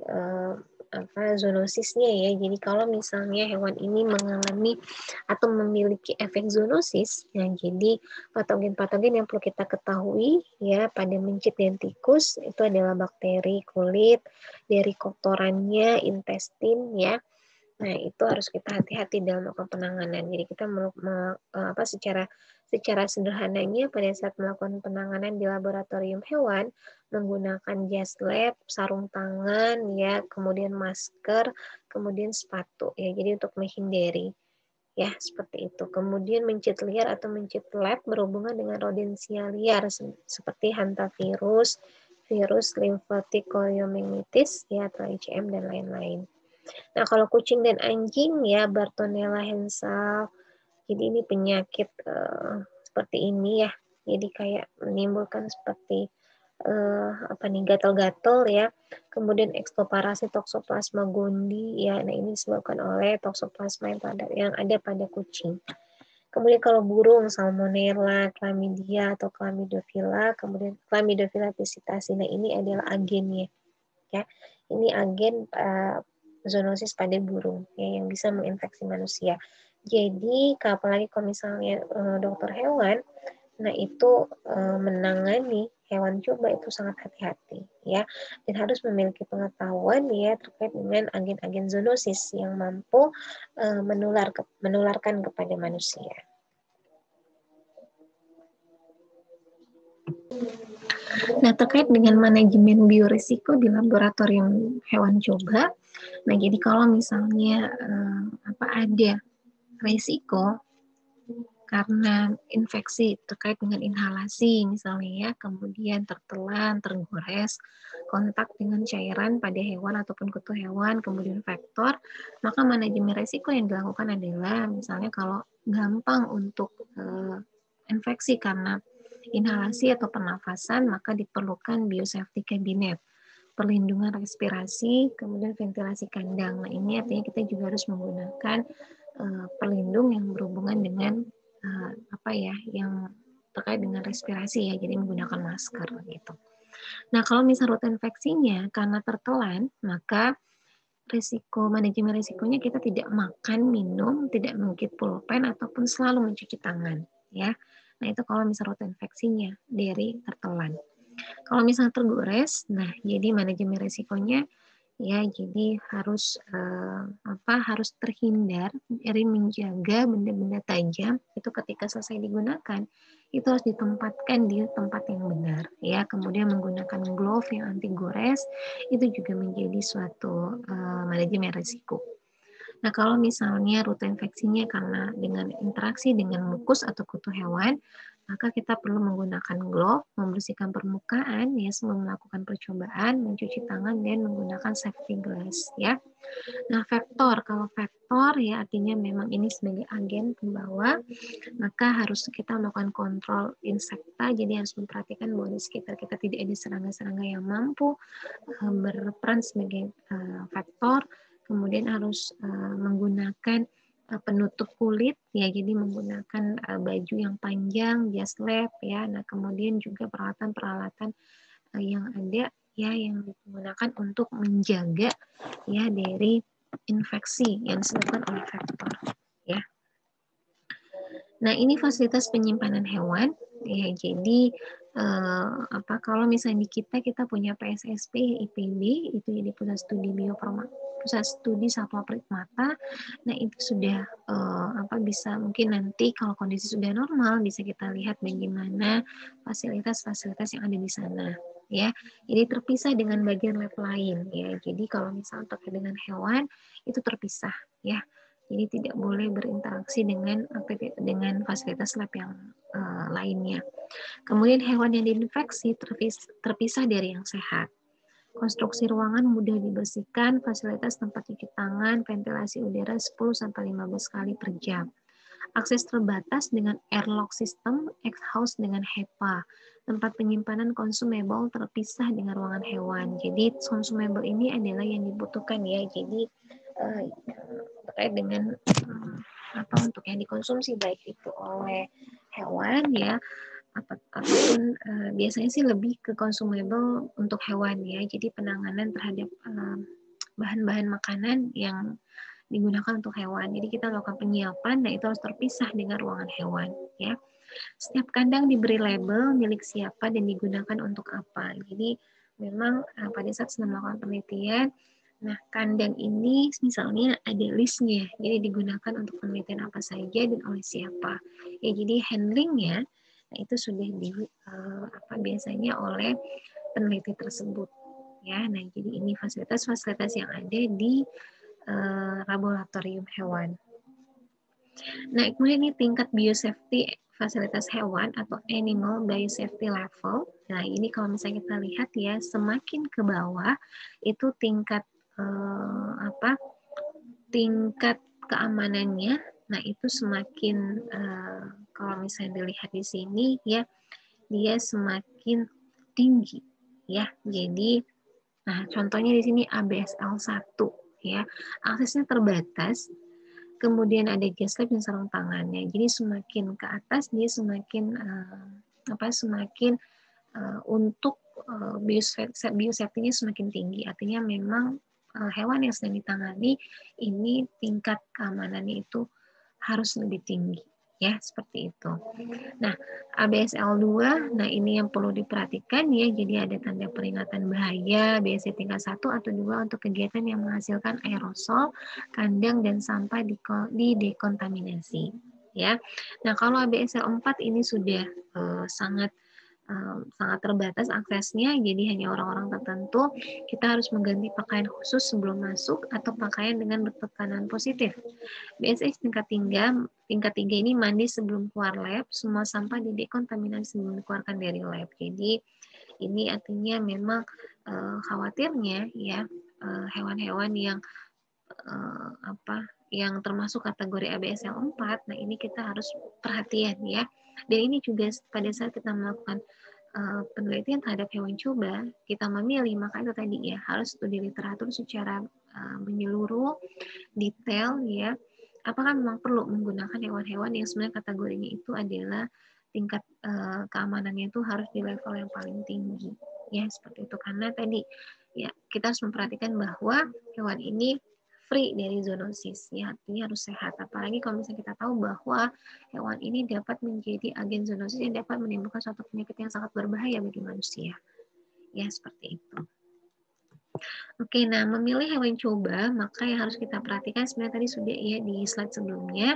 zoonosisnya ya. Jadi kalau misalnya hewan ini mengalami atau memiliki efek zoonosis, ya, jadi patogen-patogen yang perlu kita ketahui ya pada mencit dan tikus itu adalah bakteri kulit, dari kotorannya, intestin ya. Nah, itu harus kita hati-hati dalam melakukan penanganan. Jadi kita secara sederhananya pada saat melakukan penanganan di laboratorium hewan menggunakan jas lab, sarung tangan ya, kemudian masker, kemudian sepatu ya. Jadi untuk menghindari ya, seperti itu. Kemudian mencit liar atau mencit lab berhubungan dengan rodensia liar seperti hantavirus, virus lymphatic chorioamnionitis ya atau ICM dan lain-lain. Nah, kalau kucing dan anjing ya Bartonella hensal. Jadi ini penyakit seperti ini ya. Jadi kayak menimbulkan seperti gatal-gatal ya. Kemudian ekstoparasit toxoplasma gondii ya. Nah, ini disebabkan oleh toxoplasma yang ada pada kucing. Kemudian kalau burung, salmonella, chlamydia atau chlamydophila, kemudian chlamydophila piscitasi. Nah, ini adalah agennya ya. Ini agen zoonosis pada burung ya, yang bisa menginfeksi manusia. Jadi apalagi kalau misalnya dokter hewan, nah itu menangani hewan coba itu sangat hati-hati ya, dan harus memiliki pengetahuan ya terkait dengan agen-agen zoonosis yang mampu menularkan kepada manusia. Nah, terkait dengan manajemen biorisiko di laboratorium hewan coba, nah jadi kalau misalnya ada risiko karena infeksi terkait dengan inhalasi misalnya ya, kemudian tertelan, tergores, kontak dengan cairan pada hewan ataupun kutu hewan, kemudian vektor, maka manajemen resiko yang dilakukan adalah misalnya kalau gampang untuk infeksi karena inhalasi atau pernafasan, maka diperlukan biosafety cabinet, perlindungan respirasi, kemudian ventilasi kandang. Nah, ini artinya kita juga harus menggunakan pelindung yang berhubungan dengan yang terkait dengan respirasi ya, jadi menggunakan masker gitu. Nah, kalau misal rute infeksinya karena tertelan, maka manajemen risikonya kita tidak makan, minum, tidak mengigit pulpen ataupun selalu mencuci tangan ya. Nah, itu kalau misal rute infeksinya dari tertelan. Kalau misalnya tergores, nah jadi manajemen risikonya ya, jadi harus terhindar dari menjaga benda-benda tajam itu ketika selesai digunakan itu harus ditempatkan di tempat yang benar ya, kemudian menggunakan glove yang anti gores itu juga menjadi suatu manajemen risiko. Nah, kalau misalnya rute infeksinya karena dengan interaksi dengan mukus atau kutu hewan, maka kita perlu menggunakan glove, membersihkan permukaan ya sebelum melakukan percobaan, mencuci tangan dan menggunakan safety glass ya. Nah, kalau vektor ya artinya memang ini sebagai agen pembawa, maka harus kita melakukan kontrol insekta, jadi harus memperhatikan bahwa di sekitar kita tidak ada serangga-serangga yang mampu berperan sebagai vektor. Kemudian harus menggunakan penutup kulit ya, jadi menggunakan baju yang panjang, jas lab ya. Nah, kemudian juga peralatan-peralatan yang ada ya yang digunakan untuk menjaga ya dari infeksi yang disebabkan oleh vektor ya. Nah, ini fasilitas penyimpanan hewan ya. Jadi kalau misalnya di kita punya PSSP, IPB itu jadi pusat studi satwa primata. Nah, itu sudah bisa mungkin nanti kalau kondisi sudah normal bisa kita lihat bagaimana fasilitas-fasilitas yang ada di sana ya. Jadi terpisah dengan bagian lab lain ya. Jadi kalau misalnya terkait dengan hewan itu terpisah ya. Jadi tidak boleh berinteraksi dengan fasilitas lab yang lainnya. Kemudian hewan yang diinfeksi terpisah dari yang sehat. Konstruksi ruangan mudah dibersihkan, fasilitas tempat cuci tangan, ventilasi udara 10-15 kali per jam. Akses terbatas dengan airlock system, X-house dengan HEPA. Tempat penyimpanan consumable terpisah dengan ruangan hewan. Jadi consumable ini adalah yang dibutuhkan ya. Jadi terkait dengan untuk yang dikonsumsi baik itu oleh hewan ya ataupun biasanya sih lebih ke consumable untuk hewan ya. Jadi penanganan terhadap bahan-bahan makanan yang digunakan untuk hewan. Jadi kita lakukan penyiapan dan itu harus terpisah dengan ruangan hewan ya. Setiap kandang diberi label milik siapa dan digunakan untuk apa. Jadi memang pada saat sedang melakukan penelitian, nah kandang ini misalnya ada listnya, jadi digunakan untuk penelitian apa saja dan oleh siapa. Ya, jadi handlingnya, nah itu sudah biasanya oleh peneliti tersebut. Ya, nah jadi ini fasilitas-fasilitas yang ada di laboratorium hewan. Nah, kemudian ini tingkat biosafety fasilitas hewan atau animal biosafety level. Nah, ini kalau misalnya kita lihat ya, semakin ke bawah itu tingkat tingkat keamanannya. Nah, itu semakin kalau misalnya dilihat di sini ya, dia semakin tinggi ya. Jadi nah, contohnya di sini ABSL 1 ya. Aksesnya terbatas. Kemudian ada gas lab dan sarung tangannya. Jadi semakin ke atas dia semakin untuk biosafety-nya semakin tinggi. Artinya memang hewan yang sedang ditangani ini tingkat keamanannya itu harus lebih tinggi ya, seperti itu. Nah, ABSL 2, nah ini yang perlu diperhatikan ya, jadi ada tanda peringatan bahaya BSD tingkat 1 atau 2 untuk kegiatan yang menghasilkan aerosol, kandang dan sampah di dekontaminasi ya. Nah, kalau ABSL 4 ini sudah sangat sangat terbatas aksesnya, jadi hanya orang-orang tertentu. Kita harus mengganti pakaian khusus sebelum masuk atau pakaian dengan bertekanan positif. BSX tingkat 3 ini mandi sebelum keluar lab, semua sampah didekontaminasi sebelum dikeluarkan dari lab. Jadi ini artinya memang khawatirnya ya hewan-hewan yang yang termasuk kategori ABSL 4, nah ini kita harus perhatian ya. Dan ini juga pada saat kita melakukan penelitian terhadap hewan coba, kita memilih, maka itu tadi ya, harus studi literatur secara menyeluruh, detail ya. Apakah memang perlu menggunakan hewan-hewan yang sebenarnya kategorinya itu adalah tingkat keamanannya itu harus di level yang paling tinggi ya, seperti itu. Karena tadi ya kita harus memperhatikan bahwa hewan ini free dari zoonosis ya, artinya harus sehat. Apalagi kalau misalnya kita tahu bahwa hewan ini dapat menjadi agen zoonosis yang dapat menimbulkan suatu penyakit yang sangat berbahaya bagi manusia ya, seperti itu. Oke, nah memilih hewan coba, maka yang harus kita perhatikan sebenarnya tadi sudah ya di slide sebelumnya,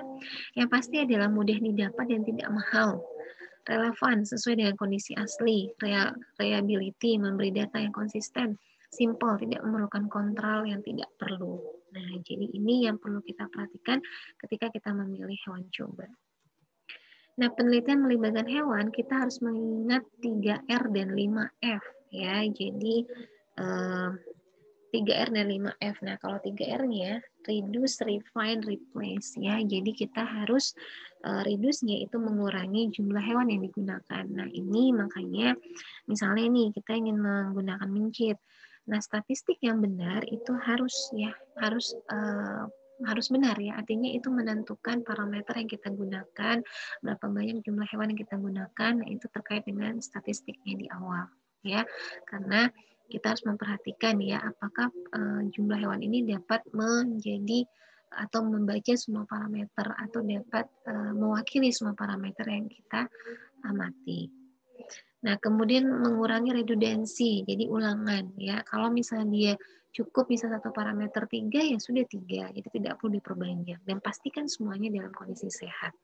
yang pasti adalah mudah didapat dan tidak mahal, relevan sesuai dengan kondisi asli, reliability, memberi data yang konsisten, simple, tidak memerlukan kontrol yang tidak perlu. Nah, jadi ini yang perlu kita perhatikan ketika kita memilih hewan coba. Nah, penelitian melibatkan hewan, kita harus mengingat 3R dan 5F ya. Jadi 3R dan 5F. Nah, kalau 3R-nya reduce, refine, replace ya. Jadi kita harus reduce-nya itu mengurangi jumlah hewan yang digunakan. Nah, ini makanya misalnya nih kita ingin menggunakan mencit. Nah, statistik yang benar itu harus benar ya. Artinya itu menentukan parameter yang kita gunakan, berapa banyak jumlah hewan yang kita gunakan. Nah, itu terkait dengan statistiknya di awal ya. Karena kita harus memperhatikan ya apakah jumlah hewan ini dapat menjadi atau membaca semua parameter atau dapat mewakili semua parameter yang kita amati. Nah, kemudian mengurangi redundansi, jadi ulangan ya. Kalau misalnya dia cukup bisa satu parameter 3 ya sudah 3, jadi tidak perlu diperbanyak dan pastikan semuanya dalam kondisi sehat.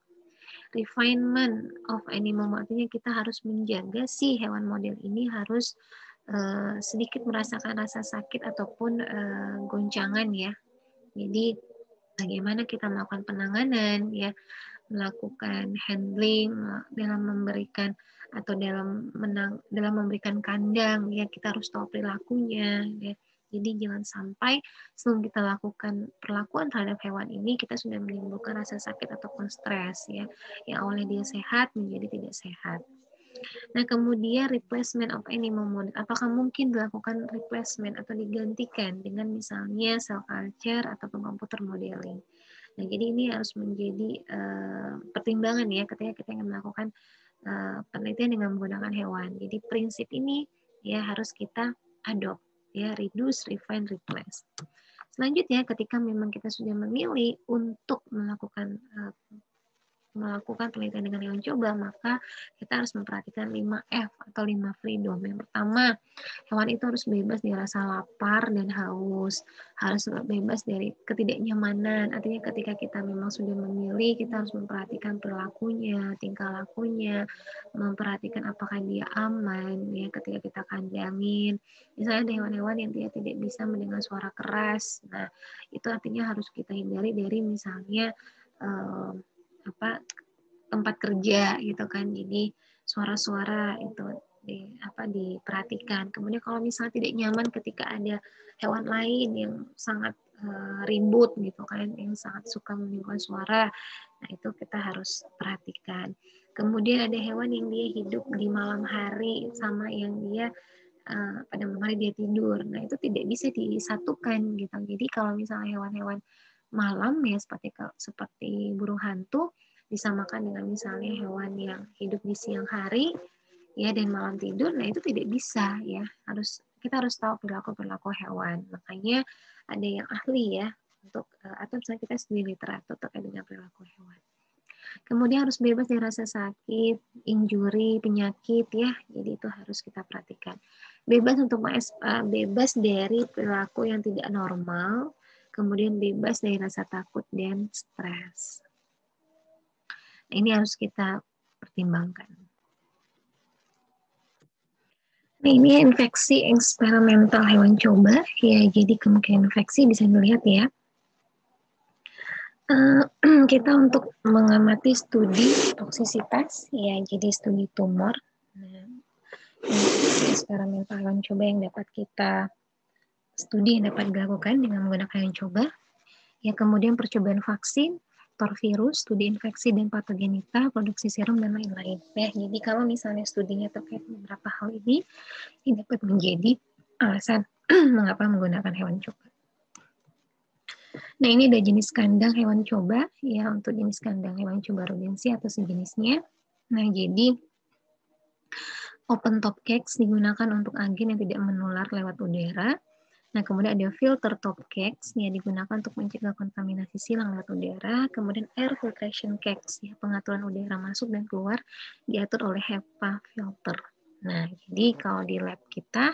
Refinement of animal, artinya kita harus menjaga si hewan model ini harus sedikit merasakan rasa sakit ataupun goncangan ya. Jadi bagaimana kita melakukan penanganan ya, melakukan handling dalam memberikan atau dalam memberikan kandang ya, kita harus tahu perilakunya ya. Jadi jangan sampai sebelum kita lakukan perlakuan terhadap hewan ini kita sudah menimbulkan rasa sakit ataupun stres ya. Yang awalnya dia sehat menjadi tidak sehat. Nah, kemudian replacement of animal model. Apakah mungkin dilakukan replacement atau digantikan dengan misalnya cell culture atau komputer modeling? Nah, jadi ini harus menjadi pertimbangan ya ketika kita ingin melakukan penelitian dengan menggunakan hewan. Jadi prinsip ini ya harus kita adopt ya, reduce, refine, replace. Selanjutnya ketika memang kita sudah memilih untuk melakukan penelitian dengan hewan coba, maka kita harus memperhatikan 5F atau 5 freedom. Yang pertama, hewan itu harus bebas dari rasa lapar dan haus, harus bebas dari ketidaknyamanan. Artinya ketika kita memang sudah memilih, kita harus memperhatikan perilakunya, tingkah lakunya, memperhatikan apakah dia aman ya ketika kita kandangin. Misalnya ada hewan-hewan yang dia tidak bisa mendengar suara keras. Nah, itu artinya harus kita hindari dari misalnya tempat kerja gitu kan, jadi suara-suara itu diperhatikan. Kemudian kalau misalnya tidak nyaman ketika ada hewan lain yang sangat ribut gitu kan, yang sangat suka menimbulkan suara, nah itu kita harus perhatikan. Kemudian ada hewan yang dia hidup di malam hari sama yang dia pada malam hari dia tidur, nah itu tidak bisa disatukan gitu. Jadi kalau misalnya hewan-hewan malam ya seperti burung hantu disamakan dengan misalnya hewan yang hidup di siang hari ya dan malam tidur, nah itu tidak bisa ya. Kita harus tahu perilaku hewan. Makanya ada yang ahli ya untuk atau misalnya kita studi literatur terkait dengan perilaku hewan. Kemudian harus bebas dari rasa sakit, injury, penyakit ya. Jadi itu harus kita perhatikan. Bebas dari perilaku yang tidak normal, kemudian bebas dari rasa takut dan stres. Ini harus kita pertimbangkan. Ini infeksi eksperimental hewan coba, ya. Jadi kemungkinan infeksi bisa dilihat ya. Kita untuk mengamati studi toksisitas, ya. Jadi studi tumor. Nah, infeksi eksperimental hewan coba yang dapat kita studi yang dapat dilakukan dengan menggunakan hewan coba. Ya, kemudian percobaan vaksin, faktor virus, studi infeksi dan patogenita, produksi serum, dan lain-lain. Ya, jadi kalau misalnya studinya terkait beberapa hal ini dapat menjadi alasan mengapa menggunakan hewan coba. Nah, ini ada jenis kandang hewan coba, ya, untuk jenis kandang hewan coba rudensi atau sejenisnya. Nah, jadi open top cage digunakan untuk agen yang tidak menular lewat udara. Nah, kemudian ada filter top cage, ya, digunakan untuk mencegah kontaminasi silang lewat udara. Kemudian air filtration cage, ya, pengaturan udara masuk dan keluar diatur oleh HEPA filter. Nah, jadi kalau di lab kita,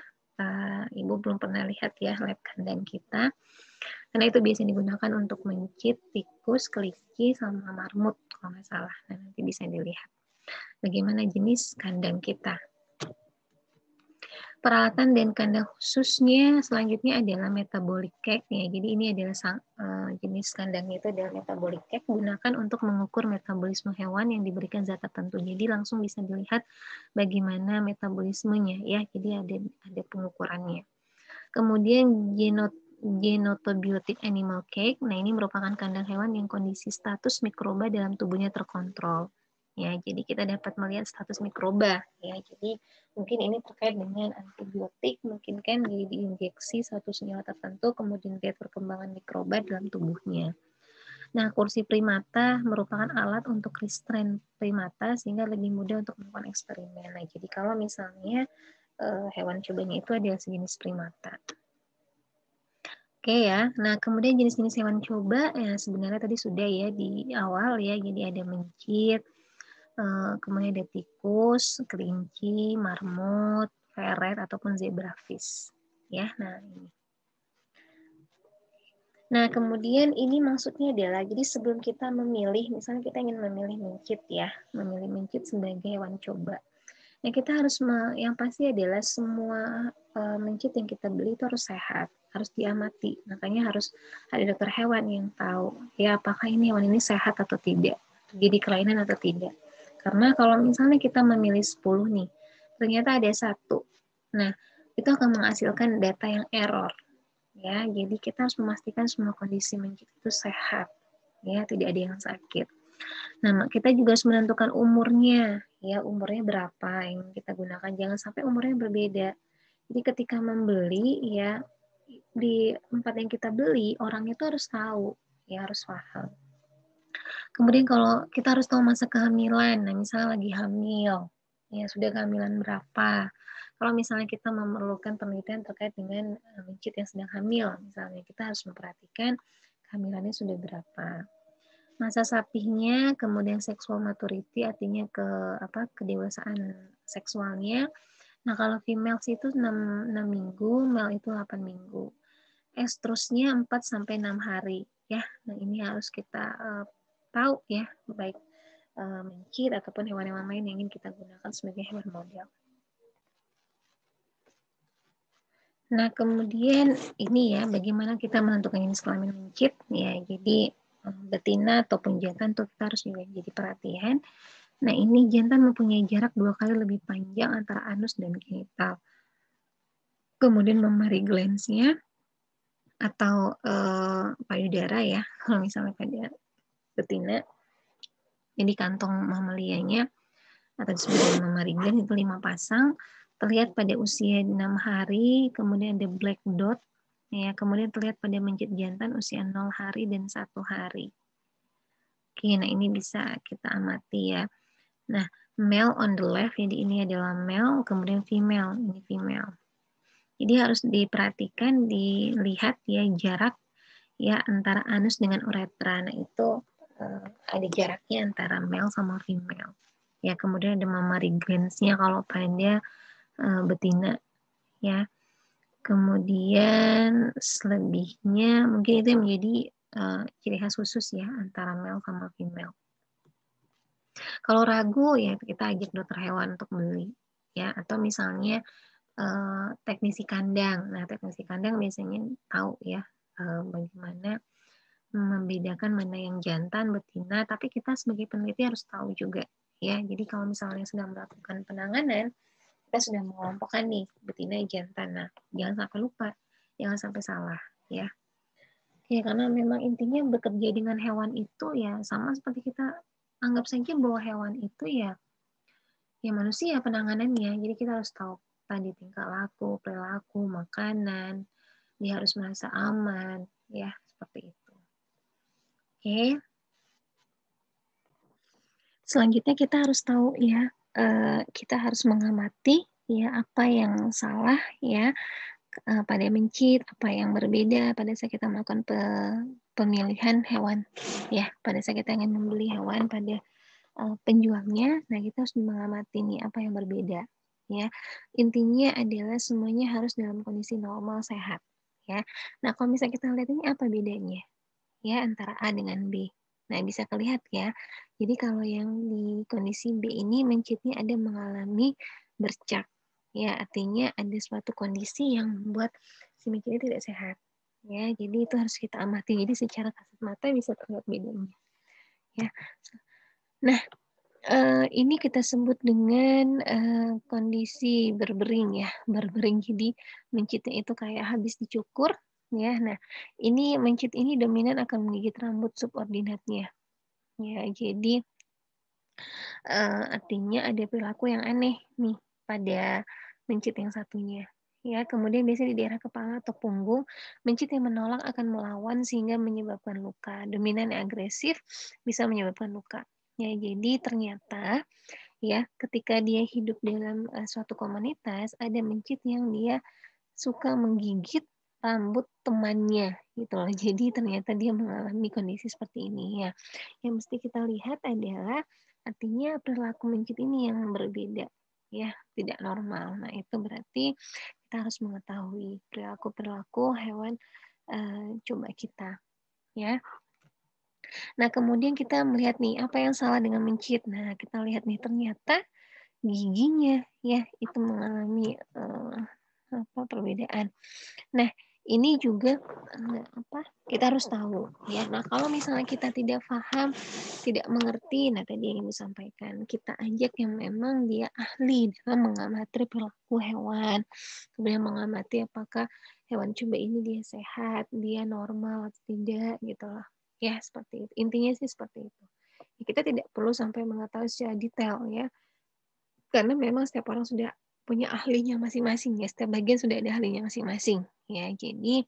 Ibu belum pernah lihat ya lab kandang kita, karena itu biasanya digunakan untuk mencit tikus, kelinci, sama marmut kalau nggak salah. Nah, nanti bisa dilihat bagaimana jenis kandang kita. Peralatan dan kandang khususnya selanjutnya adalah metabolic cage, ya. Jadi ini adalah jenis kandangnya itu adalah metabolic cage, gunakan untuk mengukur metabolisme hewan yang diberikan zat tertentu. Jadi langsung bisa dilihat bagaimana metabolismenya, ya. Jadi ada pengukurannya. Kemudian genotobiotic animal cage. Nah, ini merupakan kandang hewan yang kondisi status mikroba dalam tubuhnya terkontrol. Ya, jadi kita dapat melihat status mikroba, ya. Jadi mungkin ini terkait dengan antibiotik, mungkin kan diinjeksi satu senyawa tertentu, kemudian lihat perkembangan mikroba dalam tubuhnya. Nah, kursi primata merupakan alat untuk restrain primata sehingga lebih mudah untuk melakukan eksperimen. Nah, jadi kalau misalnya hewan cobanya itu adalah sejenis primata. Oke ya, nah kemudian jenis-jenis hewan coba ya sebenarnya tadi sudah ya di awal ya, jadi ada mencit, kemudian ada tikus, kelinci, marmut, ferret ataupun zebrafish ya. Nah kemudian ini maksudnya adalah jadi sebelum kita memilih, misalnya kita ingin memilih mencit ya, memilih mencit sebagai hewan coba. Nah kita harus yang pasti adalah semua mencit yang kita beli itu harus sehat, harus diamati. Makanya harus ada dokter hewan yang tahu ya apakah ini hewan ini sehat atau tidak, jadi kelainan atau tidak. Karena kalau misalnya kita memilih 10 nih, ternyata ada 1. Nah, itu akan menghasilkan data yang error. Ya, jadi kita harus memastikan semua kondisi mencit itu sehat. Ya, tidak ada yang sakit. Nah, kita juga harus menentukan umurnya. Ya, umurnya berapa yang kita gunakan. Jangan sampai umurnya berbeda. Jadi ketika membeli, ya, di tempat yang kita beli, orang itu harus tahu. Ya, harus paham. Kemudian kalau kita harus tahu masa kehamilan, nah misalnya lagi hamil, ya sudah kehamilan berapa. Kalau misalnya kita memerlukan penelitian terkait dengan mencit yang sedang hamil, misalnya kita harus memperhatikan kehamilannya sudah berapa. Masa sapihnya, kemudian seksual maturity artinya kedewasaan seksualnya. Nah, kalau female itu 6 minggu, male itu 8 minggu. Estrusnya 4 sampai 6 hari ya. Nah, ini harus kita tahu ya, baik mencit ataupun hewan-hewan lain yang ingin kita gunakan sebagai hewan model. Nah, kemudian ini ya, bagaimana kita menentukan jenis kelamin mencit ya. Jadi betina ataupun jantan itu kita harus juga jadi perhatian. Nah, ini jantan mempunyai jarak 2 kali lebih panjang antara anus dan genital. Kemudian memari glands-nya atau payudara ya, kalau misalnya pada betina. Jadi kantong mamalianya atau disebut mammary gland itu 5 pasang, terlihat pada usia 6 hari, kemudian ada black dot, ya, kemudian terlihat pada mencit jantan usia 0 hari dan 1 hari. Oke, nah ini bisa kita amati ya. Nah, male on the left, jadi ini adalah male, kemudian female, ini female. Jadi harus diperhatikan, dilihat ya jarak ya antara anus dengan uretra. Nah, itu ada jaraknya antara male sama female. Ya, kemudian ada mammary glands-nya kalau pada betina ya. Kemudian selebihnya mungkin itu yang menjadi ciri khas khusus ya antara male sama female. Kalau ragu ya kita ajak dokter hewan untuk beli ya, atau misalnya teknisi kandang. Nah, teknisi kandang biasanya tahu ya, bagaimana membedakan mana yang jantan, betina, tapi kita sebagai peneliti harus tahu juga ya. Jadi kalau misalnya sedang melakukan penanganan, kita sudah mengelompokkan nih betina jantan. Nah, jangan sampai lupa, jangan sampai salah ya. Ya, karena memang intinya bekerja dengan hewan itu ya sama seperti kita anggap saja bahwa hewan itu ya manusia penanganannya. Jadi kita harus tahu tadi tingkah laku, perilaku, makanan, dia harus merasa aman, ya seperti itu. Oke. Selanjutnya kita harus tahu ya, kita harus mengamati ya apa yang salah ya pada mencit, apa yang berbeda pada saat kita melakukan pemilihan hewan ya, pada saat kita ingin membeli hewan pada penjualnya. Nah, kita harus mengamati nih apa yang berbeda ya. Intinya adalah semuanya harus dalam kondisi normal sehat ya. Nah, kalau misalnya kita lihat ini apa bedanya ya antara A dengan B. Nah, bisa terlihat ya. Jadi kalau yang di kondisi B ini mencitnya ada mengalami bercak. Ya, artinya ada suatu kondisi yang membuat si mencit tidak sehat. Ya, jadi itu harus kita amati. Jadi secara kasat mata bisa terlihat bedanya. Ya. Nah, ini kita sebut dengan kondisi berbering ya, berbering. Jadi mencitnya itu kayak habis dicukur ya. Nah, ini mencit ini dominan akan menggigit rambut subordinatnya. Ya, jadi artinya ada perilaku yang aneh nih pada mencit yang satunya. Ya, kemudian biasanya di daerah kepala atau punggung, mencit yang menolak akan melawan sehingga menyebabkan luka. Dominan yang agresif bisa menyebabkan luka. Ya, jadi ternyata ya ketika dia hidup dalam suatu komunitas ada mencit yang dia suka menggigit rambut temannya gitu loh. Jadi ternyata dia mengalami kondisi seperti ini ya. Yang mesti kita lihat adalah artinya perilaku mencit ini yang berbeda ya, tidak normal. Nah, itu berarti kita harus mengetahui perilaku-perilaku hewan coba kita ya. Nah, kemudian kita melihat nih apa yang salah dengan mencit. Nah, kita lihat nih ternyata giginya ya itu mengalami perbedaan. Nah, ini juga kita harus tahu ya. Nah, kalau misalnya kita tidak paham, tidak mengerti, nah tadi yang Ibu sampaikan, kita ajak yang memang dia ahli dalam mengamati perilaku hewan, kemudian mengamati apakah hewan coba ini dia sehat, dia normal atau tidak gitu loh. Ya, seperti itu. Intinya sih seperti itu. Ya, kita tidak perlu sampai mengetahui secara detail ya, karena memang setiap orang sudah punya ahlinya masing-masing ya, setiap bagian sudah ada ahlinya masing-masing ya. Jadi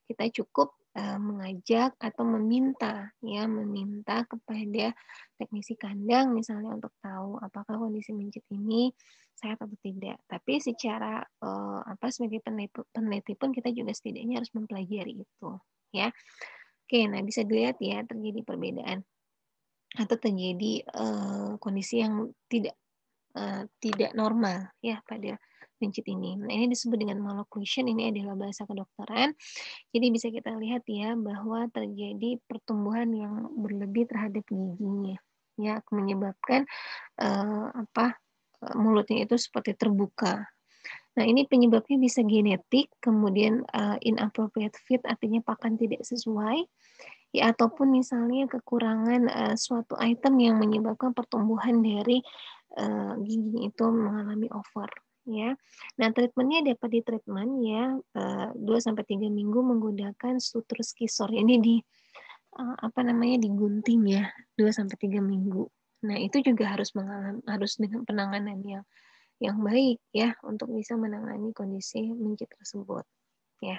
kita cukup mengajak atau meminta kepada teknisi kandang misalnya untuk tahu apakah kondisi mencit ini sehat atau tidak. Tapi secara sebagai peneliti pun kita juga setidaknya harus mempelajari itu ya. Oke, nah bisa dilihat ya terjadi perbedaan atau terjadi kondisi yang tidak normal ya pada mencit ini. Nah, ini disebut dengan malocclusion, ini adalah bahasa kedokteran. Jadi bisa kita lihat ya bahwa terjadi pertumbuhan yang berlebih terhadap giginya. Ya, menyebabkan mulutnya itu seperti terbuka. Nah, ini penyebabnya bisa genetik, kemudian inappropriate feed artinya pakan tidak sesuai, ya ataupun misalnya kekurangan suatu item yang menyebabkan pertumbuhan dari giginya itu mengalami over ya. Nah, treatmentnya dapat ditreatment ya 2-3 minggu menggunakan sutur skisor. Ini digunting ya 2-3 minggu. Nah, itu juga harus dengan penanganan yang baik ya untuk bisa menangani kondisi mencit tersebut ya.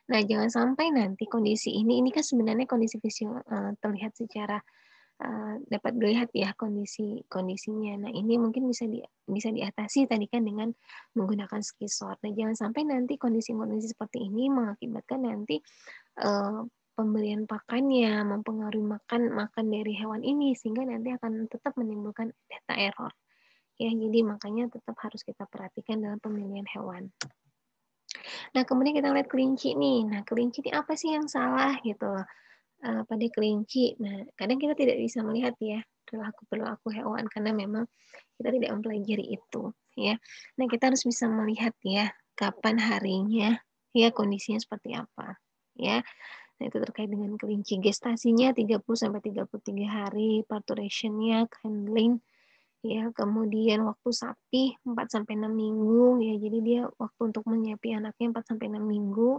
Nah, jangan sampai nanti kondisi ini kan sebenarnya kondisi visual terlihat secara dapat dilihat ya kondisinya. Nah, ini mungkin bisa diatasi tadi kan dengan menggunakan skisor. Nah, jangan sampai nanti kondisi-kondisi seperti ini mengakibatkan nanti pemberian pakannya mempengaruhi makan dari hewan ini sehingga nanti akan tetap menimbulkan data error. Ya, jadi makanya tetap harus kita perhatikan dalam pemilihan hewan. Nah, kemudian kita lihat kelinci nih. Nah, kelinci ini apa sih yang salah gitu pada kelinci? Nah, kadang kita tidak bisa melihat ya perilaku hewan karena memang kita tidak mempelajari itu ya. Nah, kita harus bisa melihat ya kapan harinya, ya kondisinya seperti apa ya. Nah, itu terkait dengan kelinci gestasinya 30 sampai 33 hari, parturition-nya, handling ya, kemudian waktu sapi 4 sampai 6 minggu ya. Jadi dia waktu untuk menyiapi anaknya 4 sampai 6 minggu.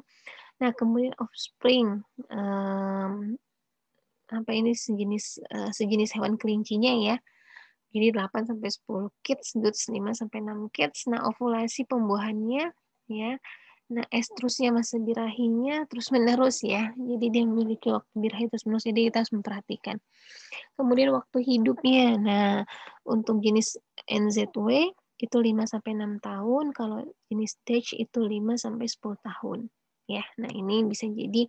Nah, kemudian offspring apa ini sejenis hewan kelincinya ya. Jadi 8 sampai 10 kids, dudes 5 sampai 6 kids. Nah, ovulasi pembuahannya ya. Nah, estrusnya masa birahinya terus menerus ya. Jadi dia memiliki waktu birahi terus menerus. Jadi kita harus memperhatikan. Kemudian waktu hidupnya. Nah, untuk jenis NZW itu 5 sampai 6 tahun, kalau jenis stage itu 5 sampai 10 tahun. Ya, nah ini bisa jadi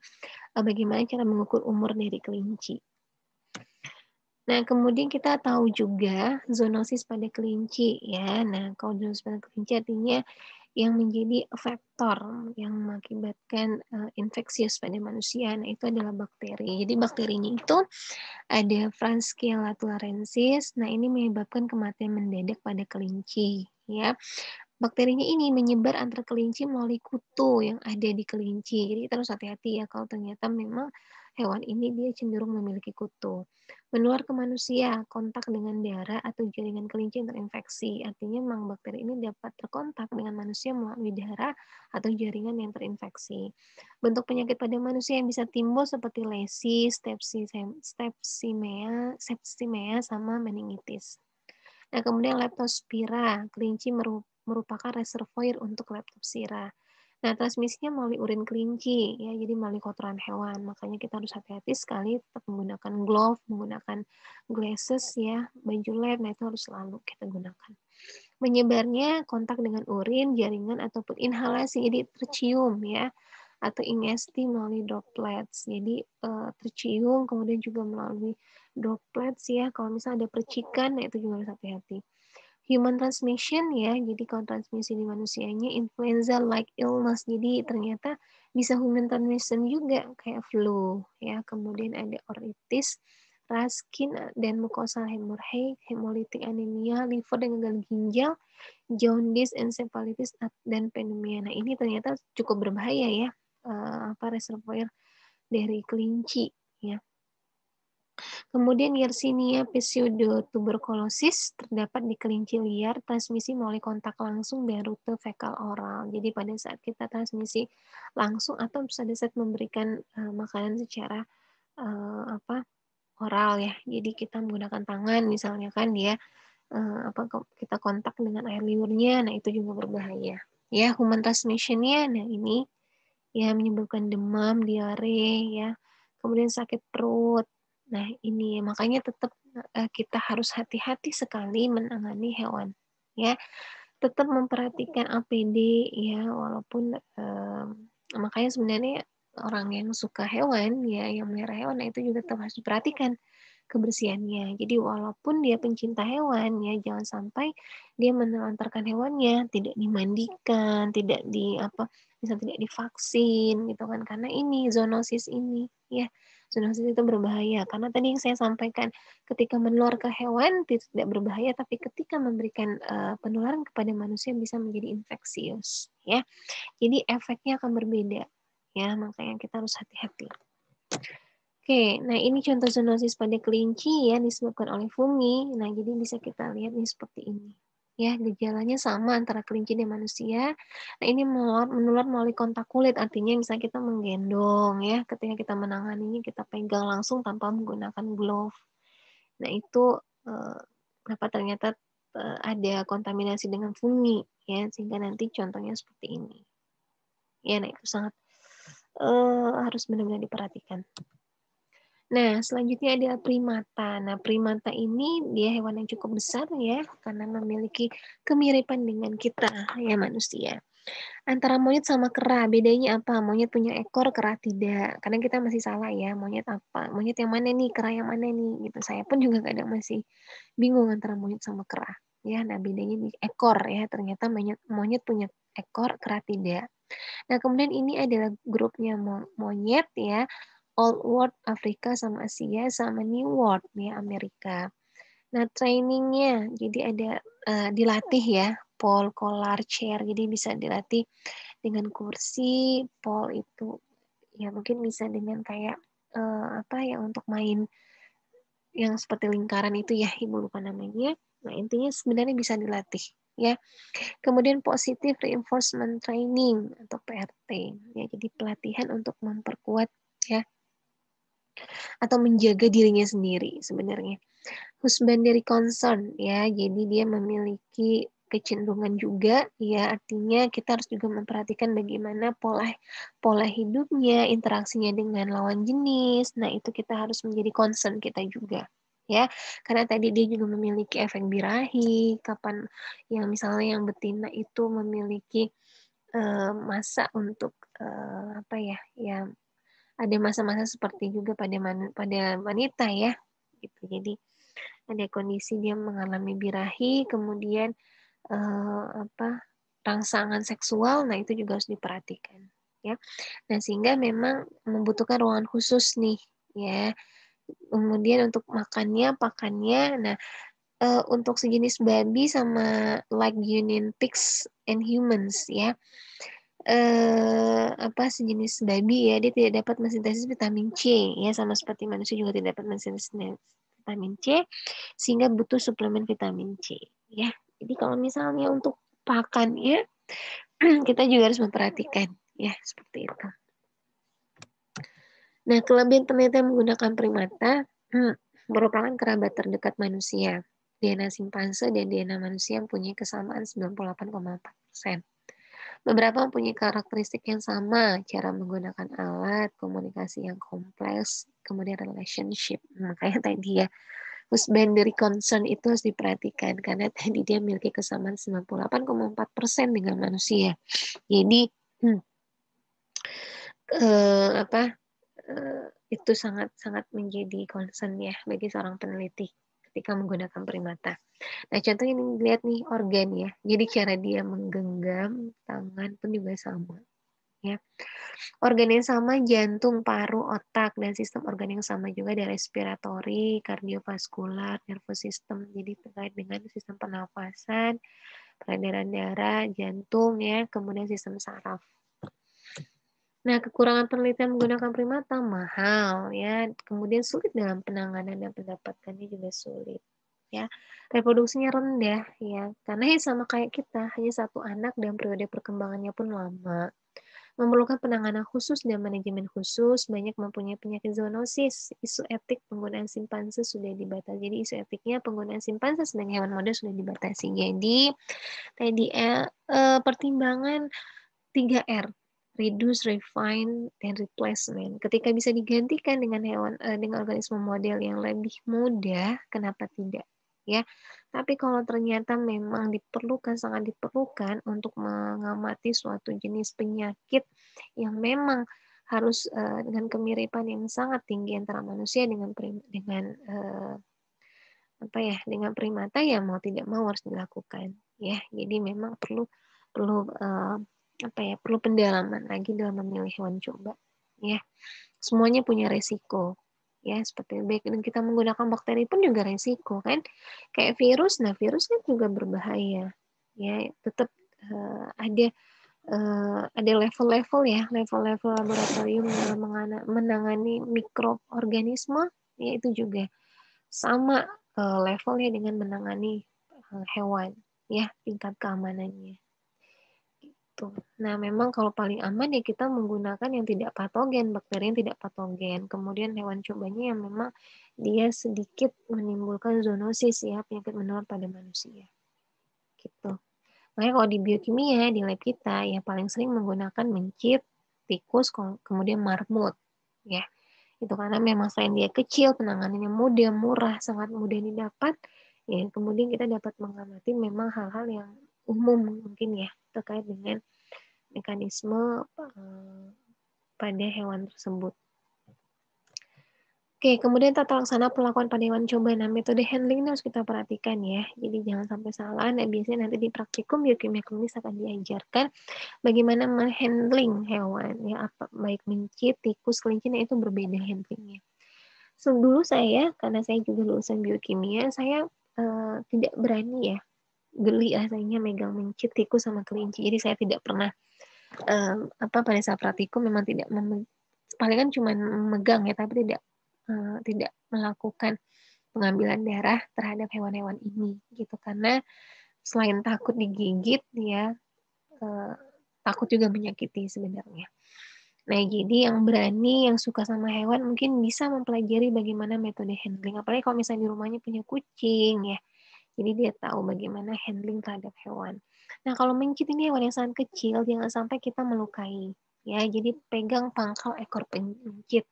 bagaimana cara mengukur umur dari kelinci. Nah, kemudian kita tahu juga zoonosis pada kelinci ya. Nah, kalau zoonosis pada kelinci artinya yang menjadi faktor yang mengakibatkan infeksius pada manusia. Nah, itu adalah bakteri. Jadi bakterinya itu ada Francisella tularensis. Nah, ini menyebabkan kematian mendadak pada kelinci ya. Bakterinya ini menyebar antar kelinci melalui kutu yang ada di kelinci. Jadi kita harus hati-hati ya kalau ternyata memang hewan ini dia cenderung memiliki kutu. Menular ke manusia, kontak dengan darah atau jaringan kelinci yang terinfeksi. Artinya memang bakteri ini dapat terkontak dengan manusia melalui darah atau jaringan yang terinfeksi. Bentuk penyakit pada manusia yang bisa timbul seperti lesi, sepsimia, sama meningitis. Nah, kemudian leptospira, kelinci merupakan reservoir untuk leptospira. Nah, transmisinya melalui urin kelinci, ya, jadi melalui kotoran hewan. Makanya kita harus hati-hati sekali tetap menggunakan glove, menggunakan glasses, ya, baju lab, nah itu harus selalu kita gunakan. Menyebarnya kontak dengan urin, jaringan, ataupun inhalasi, jadi tercium, ya, atau ingesti melalui droplets. Jadi tercium, kemudian juga melalui droplets, ya, kalau misalnya ada percikan, nah itu juga harus hati-hati. Human transmission ya, jadi kalau transmisi di manusianya influenza-like illness, jadi ternyata bisa human transmission juga kayak flu ya, kemudian ada otitis, raskin dan mucosal hemorrhage, hemolytic anemia, liver dan gagal ginjal, jaundice, encephalitis dan pneumonia. Nah ini ternyata cukup berbahaya ya, reservoir dari kelinci ya. Kemudian Yersinia pseudotuberculosis terdapat di kelinci liar, transmisi melalui kontak langsung dan rute fekal oral. Jadi pada saat kita transmisi langsung atau pada saat memberikan makanan secara oral ya. Jadi kita menggunakan tangan misalnya kan dia kita kontak dengan air liurnya, nah itu juga berbahaya. Ya, human transmission-nya, nah ini ya menyebabkan demam, diare ya, kemudian sakit perut. Nah, ini makanya tetap kita harus hati-hati sekali menangani hewan. Ya, tetap memperhatikan APD ya, walaupun makanya sebenarnya orang yang suka hewan ya, yang melihara hewan, nah itu juga tetap harus diperhatikan kebersihannya. Jadi walaupun dia pencinta hewan ya, jangan sampai dia menelantarkan hewannya, tidak dimandikan, tidak bisa tidak divaksin gitu kan, karena ini zoonosis ini ya. Zoonosis itu berbahaya karena tadi yang saya sampaikan, ketika menular ke hewan tidak berbahaya, tapi ketika memberikan penularan kepada manusia bisa menjadi infeksius ya. Jadi efeknya akan berbeda ya, makanya kita harus hati-hati. Oke, nah ini contoh zoonosis pada kelinci ya, disebabkan oleh fungi. Nah, jadi bisa kita lihat nih seperti ini. Ya, gejalanya sama antara kelinci dan manusia. Nah, ini menular melalui kontak kulit, artinya misalnya kita menggendong ya, ketika kita menanganinya kita pegang langsung tanpa menggunakan glove. Nah, itu kenapa ternyata ada kontaminasi dengan fungi ya, sehingga nanti contohnya seperti ini. Ya, nah itu sangat harus benar-benar diperhatikan. Nah, selanjutnya adalah primata. Nah, primata ini dia hewan yang cukup besar ya, karena memiliki kemiripan dengan kita, ya manusia. Antara monyet sama kera, bedanya apa? Monyet punya ekor, kera tidak. Karena kita masih salah ya, monyet apa? Monyet yang mana nih, kera yang mana nih? Gitu. Saya pun juga kadang masih bingung antara monyet sama kera. Ya, nah bedanya di ekor ya. Ternyata monyet punya ekor, kera tidak. Nah, kemudian ini adalah grupnya monyet ya. Old World Afrika sama Asia sama New World ya Amerika. Nah, trainingnya jadi ada, dilatih ya, pole, collar, chair, jadi bisa dilatih dengan kursi, pole itu ya mungkin bisa dengan kayak, apa ya, untuk main yang seperti lingkaran itu ya, Ibu lupa namanya. Nah, intinya sebenarnya bisa dilatih, ya. Kemudian positive reinforcement training atau PRT, ya, jadi pelatihan untuk memperkuat ya atau menjaga dirinya sendiri sebenarnya. Husbandary concern ya, jadi dia memiliki kecenderungan juga ya, artinya kita harus juga memperhatikan bagaimana pola pola hidupnya, interaksinya dengan lawan jenis. Nah, itu kita harus menjadi concern kita juga ya. Karena tadi dia juga memiliki efek birahi, kapan yang misalnya yang betina itu memiliki masa untuk apa ya, ya ada masa-masa seperti juga pada wanita ya, gitu. Jadi ada kondisi dia mengalami birahi, kemudian apa rangsangan seksual, nah itu juga harus diperhatikan, ya. Nah sehingga memang membutuhkan ruangan khusus nih, ya. Kemudian untuk makannya, pakannya, nah untuk sejenis babi sama like union pigs and humans ya, apa sejenis babi ya, dia tidak dapat mensintesis vitamin C ya, sama seperti manusia juga tidak dapat mensintesis vitamin C, sehingga butuh suplemen vitamin C ya. Jadi kalau misalnya untuk pakannya kita juga harus memperhatikan ya, seperti itu. Nah, kelebihan penelitian menggunakan primata merupakan kerabat terdekat manusia. DNA simpanse dan DNA manusia mempunyai kesamaan 98,4%. Beberapa mempunyai karakteristik yang sama, cara menggunakan alat, komunikasi yang kompleks, kemudian relationship. Makanya tadi ya, husbandary concern itu harus diperhatikan, karena tadi dia memiliki kesamaan 98,4% dengan manusia. Jadi, apa, itu sangat-sangat menjadi concern ya bagi seorang peneliti ketika menggunakan primata. Nah, contohnya ini lihat nih organ ya. Jadi cara dia menggenggam tangan pun juga sama. Ya. Organ yang sama, jantung, paru, otak, dan sistem organ yang sama juga ada respiratory, kardiovaskular, nervous system. Jadi terkait dengan sistem pernafasan, peredaran darah, jantung ya, kemudian sistem saraf. Nah, kekurangan penelitian menggunakan primata mahal ya, kemudian sulit dalam penanganan dan pendapatkannya juga sulit ya. Reproduksinya rendah ya, karena ya sama kayak kita, hanya satu anak dan periode perkembangannya pun lama. Memerlukan penanganan khusus dan manajemen khusus, banyak mempunyai penyakit zoonosis. Isu etik penggunaan simpanse sudah dibatasi. Jadi isu etiknya penggunaan simpanse sebagai hewan model sudah dibatasi. Jadi tadi pertimbangan 3R, reduce, refine, dan replacement. Ketika bisa digantikan dengan dengan organisme model yang lebih mudah, kenapa tidak? Ya, tapi kalau ternyata memang diperlukan, sangat diperlukan untuk mengamati suatu jenis penyakit yang memang harus dengan kemiripan yang sangat tinggi antara manusia dengan primata, ya mau tidak mau harus dilakukan ya. Jadi memang perlu perlu perlu pendalaman lagi dalam memilih hewan coba ya. Semuanya punya resiko ya, seperti baik dan kita menggunakan bakteri pun juga resiko kan, kayak virus. Nah, virus kan juga berbahaya ya, tetap ada level-level ya, level-level laboratorium dalam menangani mikroorganisme ya, itu juga sama levelnya dengan menangani hewan ya, tingkat keamanannya. Gitu. Nah, memang kalau paling aman ya kita menggunakan yang tidak patogen, bakteri yang tidak patogen. Kemudian hewan cobanya yang memang dia sedikit menimbulkan zoonosis ya, penyakit menular pada manusia. Gitu. Makanya kalau di biokimia di lab kita ya paling sering menggunakan mencit, tikus, kemudian marmut ya. Itu karena memang selain dia kecil, penanganannya mudah, murah, sangat mudah didapat, ya kemudian kita dapat mengamati memang hal-hal yang umum mungkin ya terkait dengan mekanisme pada hewan tersebut. Oke, kemudian tata laksana perlakuan pada hewan coba. Nah, metode handling ini harus kita perhatikan ya. Jadi jangan sampai salah. Nah, biasanya nanti di praktikum biokimia klinis akan diajarkan bagaimana menghandling hewan ya, apa baik mencit, tikus, kelinci, nah itu berbeda handlingnya. Dulu saya, karena saya juga lulusan biokimia, saya tidak berani ya, geli rasanya megang mencit tikus sama kelinci. Jadi saya tidak pernah pada saat praktikum memang tidak palingan cuma megang ya, tapi tidak melakukan pengambilan darah terhadap hewan-hewan ini gitu, karena selain takut digigit ya, takut juga menyakiti sebenarnya. Nah, jadi yang berani, yang suka sama hewan mungkin bisa mempelajari bagaimana metode handling. Apalagi kalau misalnya di rumahnya punya kucing ya. Jadi dia tahu bagaimana handling terhadap hewan. Nah, kalau mencit ini hewan yang sangat kecil, jangan sampai kita melukai. Ya, jadi pegang pangkal ekor pencit.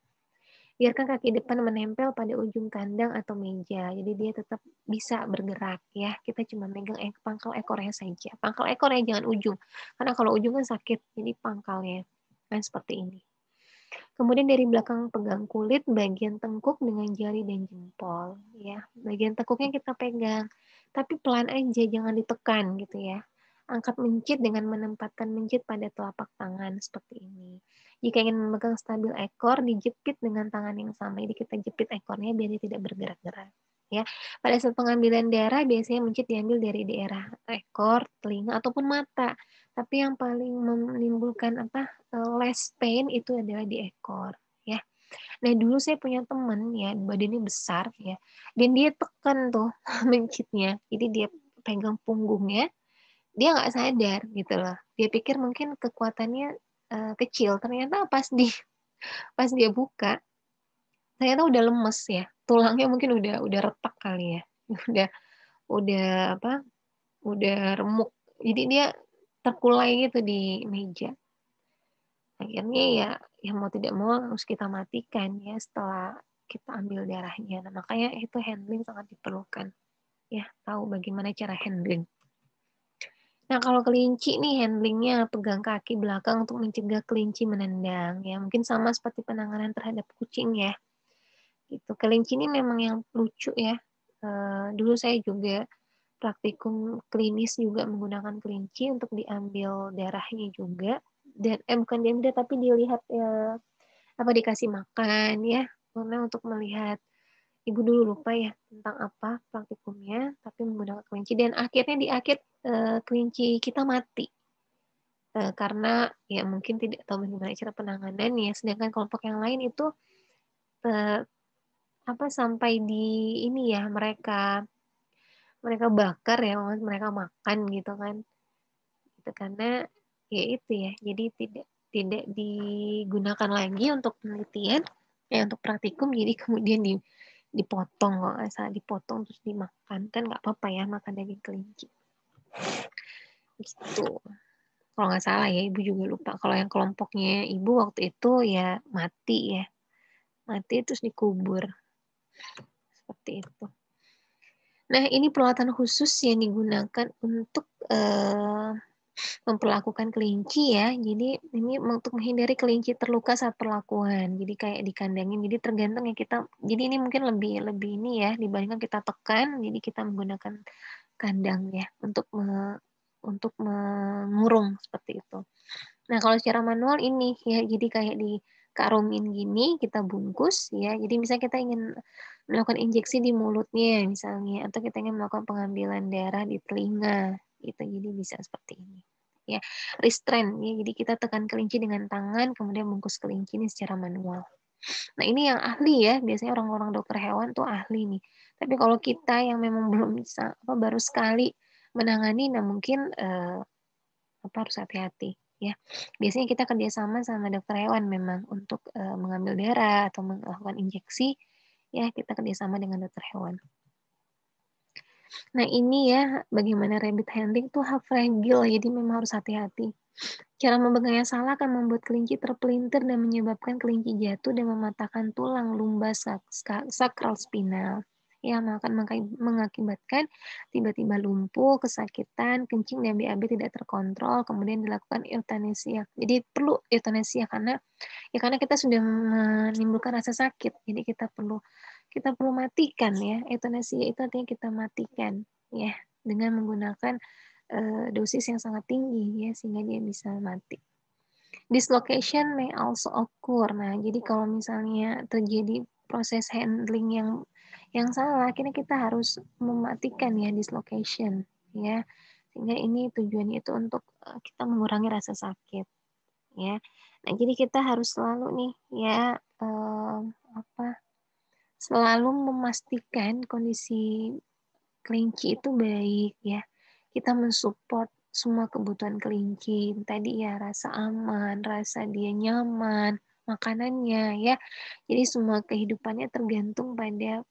Biarkan kaki depan menempel pada ujung kandang atau meja. Jadi dia tetap bisa bergerak ya. Kita cuma megang pangkal ekornya saja. Pangkal ekornya jangan ujung. Karena kalau ujung kan sakit. Jadi pangkalnya. Nah, seperti ini. Kemudian dari belakang pegang kulit bagian tengkuk dengan jari dan jempol ya. Bagian tengkuknya kita pegang, tapi pelan aja, jangan ditekan gitu ya. Angkat mencit dengan menempatkan mencit pada telapak tangan seperti ini. Jika ingin memegang stabil ekor, dijepit dengan tangan yang sama. Jadi kita jepit ekornya biar dia tidak bergerak-gerak. Ya, pada saat pengambilan darah biasanya mencit diambil dari daerah ekor, telinga ataupun mata. Tapi yang paling menimbulkan less pain itu adalah di ekor ya. Nah, dulu saya punya teman ya, badannya besar ya. Dan dia tekan tuh mencitnya. Jadi dia pegang punggungnya, dia nggak sadar gitu loh. Dia pikir mungkin kekuatannya kecil. Ternyata pas dia buka, ternyata udah lemes ya. Tulangnya mungkin udah retak kali ya. Udah apa? Udah remuk. Jadi dia terkulai gitu di meja. Akhirnya ya mau tidak mau harus kita matikan ya setelah kita ambil darahnya. Nah, makanya itu handling sangat diperlukan. Ya, tahu bagaimana cara handling. Nah, kalau kelinci nih handlingnya pegang kaki belakang untuk mencegah kelinci menendang. Ya, mungkin sama seperti penanganan terhadap kucing ya. Gitu. Kelinci ini memang yang lucu ya. Dulu saya juga praktikum klinis juga menggunakan kelinci untuk diambil darahnya juga. Dan bukan diambil tapi dilihat dikasih makan ya, karena untuk melihat ibu dulu lupa ya tentang apa praktikumnya, tapi menggunakan kelinci dan akhirnya di akhir kelinci kita mati karena ya mungkin tidak tahu bagaimana cara penanganannya, sedangkan kelompok yang lain itu eh, sampai di ini ya mereka mereka bakar ya, mereka makan gitu kan, itu karena ya itu ya, jadi tidak tidak digunakan lagi untuk penelitian ya untuk praktikum, jadi kemudian dipotong, kalau nggak salah dipotong terus dimakan, kan nggak apa-apa ya makan daging kelinci gitu. Kalau nggak salah ya, ibu juga lupa. Kalau yang kelompoknya ibu waktu itu ya mati terus dikubur seperti itu. Nah, ini peralatan khusus yang digunakan untuk memperlakukan kelinci ya. Jadi ini untuk menghindari kelinci terluka saat perlakuan. Jadi kayak dikandangin. Jadi tergantung ya kita. Jadi ini mungkin lebih ini ya dibandingkan kita tekan. Jadi kita menggunakan kandang ya untuk mengurung seperti itu. Nah, kalau secara manual ini ya, jadi kayak di karumin gini kita bungkus ya. Jadi misalnya kita ingin melakukan injeksi di mulutnya misalnya, atau kita ingin melakukan pengambilan darah di telinga gitu. Jadi bisa seperti ini. Ya, restrain ya. Jadi kita tekan kelinci dengan tangan, kemudian bungkus kelinci ini secara manual. Nah, ini yang ahli ya, biasanya orang-orang dokter hewan tuh ahli nih. Tapi kalau kita yang memang belum bisa, baru sekali menangani, nah mungkin harus hati-hati ya. Biasanya kita kerjasama sama dokter hewan memang untuk mengambil darah atau melakukan injeksi, ya kita kerjasama dengan dokter hewan. Nah, ini ya bagaimana rabbit handling tuh hal fragile, jadi memang harus hati-hati. Cara memegang yang salah akan membuat kelinci terpelintir dan menyebabkan kelinci jatuh dan mematahkan tulang lumbar sakral spinal. Yang akan mengakibatkan tiba-tiba lumpuh, kesakitan, kencing dan BAB tidak terkontrol, kemudian dilakukan euthanasia. Jadi perlu euthanasia karena kita sudah menimbulkan rasa sakit. Jadi kita perlu matikan ya. Euthanasia itu artinya kita matikan ya dengan menggunakan dosis yang sangat tinggi ya sehingga dia bisa mati. Dislocation may also occur. Nah, jadi kalau misalnya terjadi proses handling yang salah, akhirnya kita harus mematikan ya dislocation ya. Sehingga ini tujuannya itu untuk, kita mengurangi rasa sakit ya. Nah, jadi kita harus selalu nih ya, selalu memastikan kondisi kelinci itu baik ya. Kita mensupport semua kebutuhan kelinci. Tadi ya rasa aman, rasa dia nyaman, makanannya ya. Jadi semua kehidupannya tergantung pada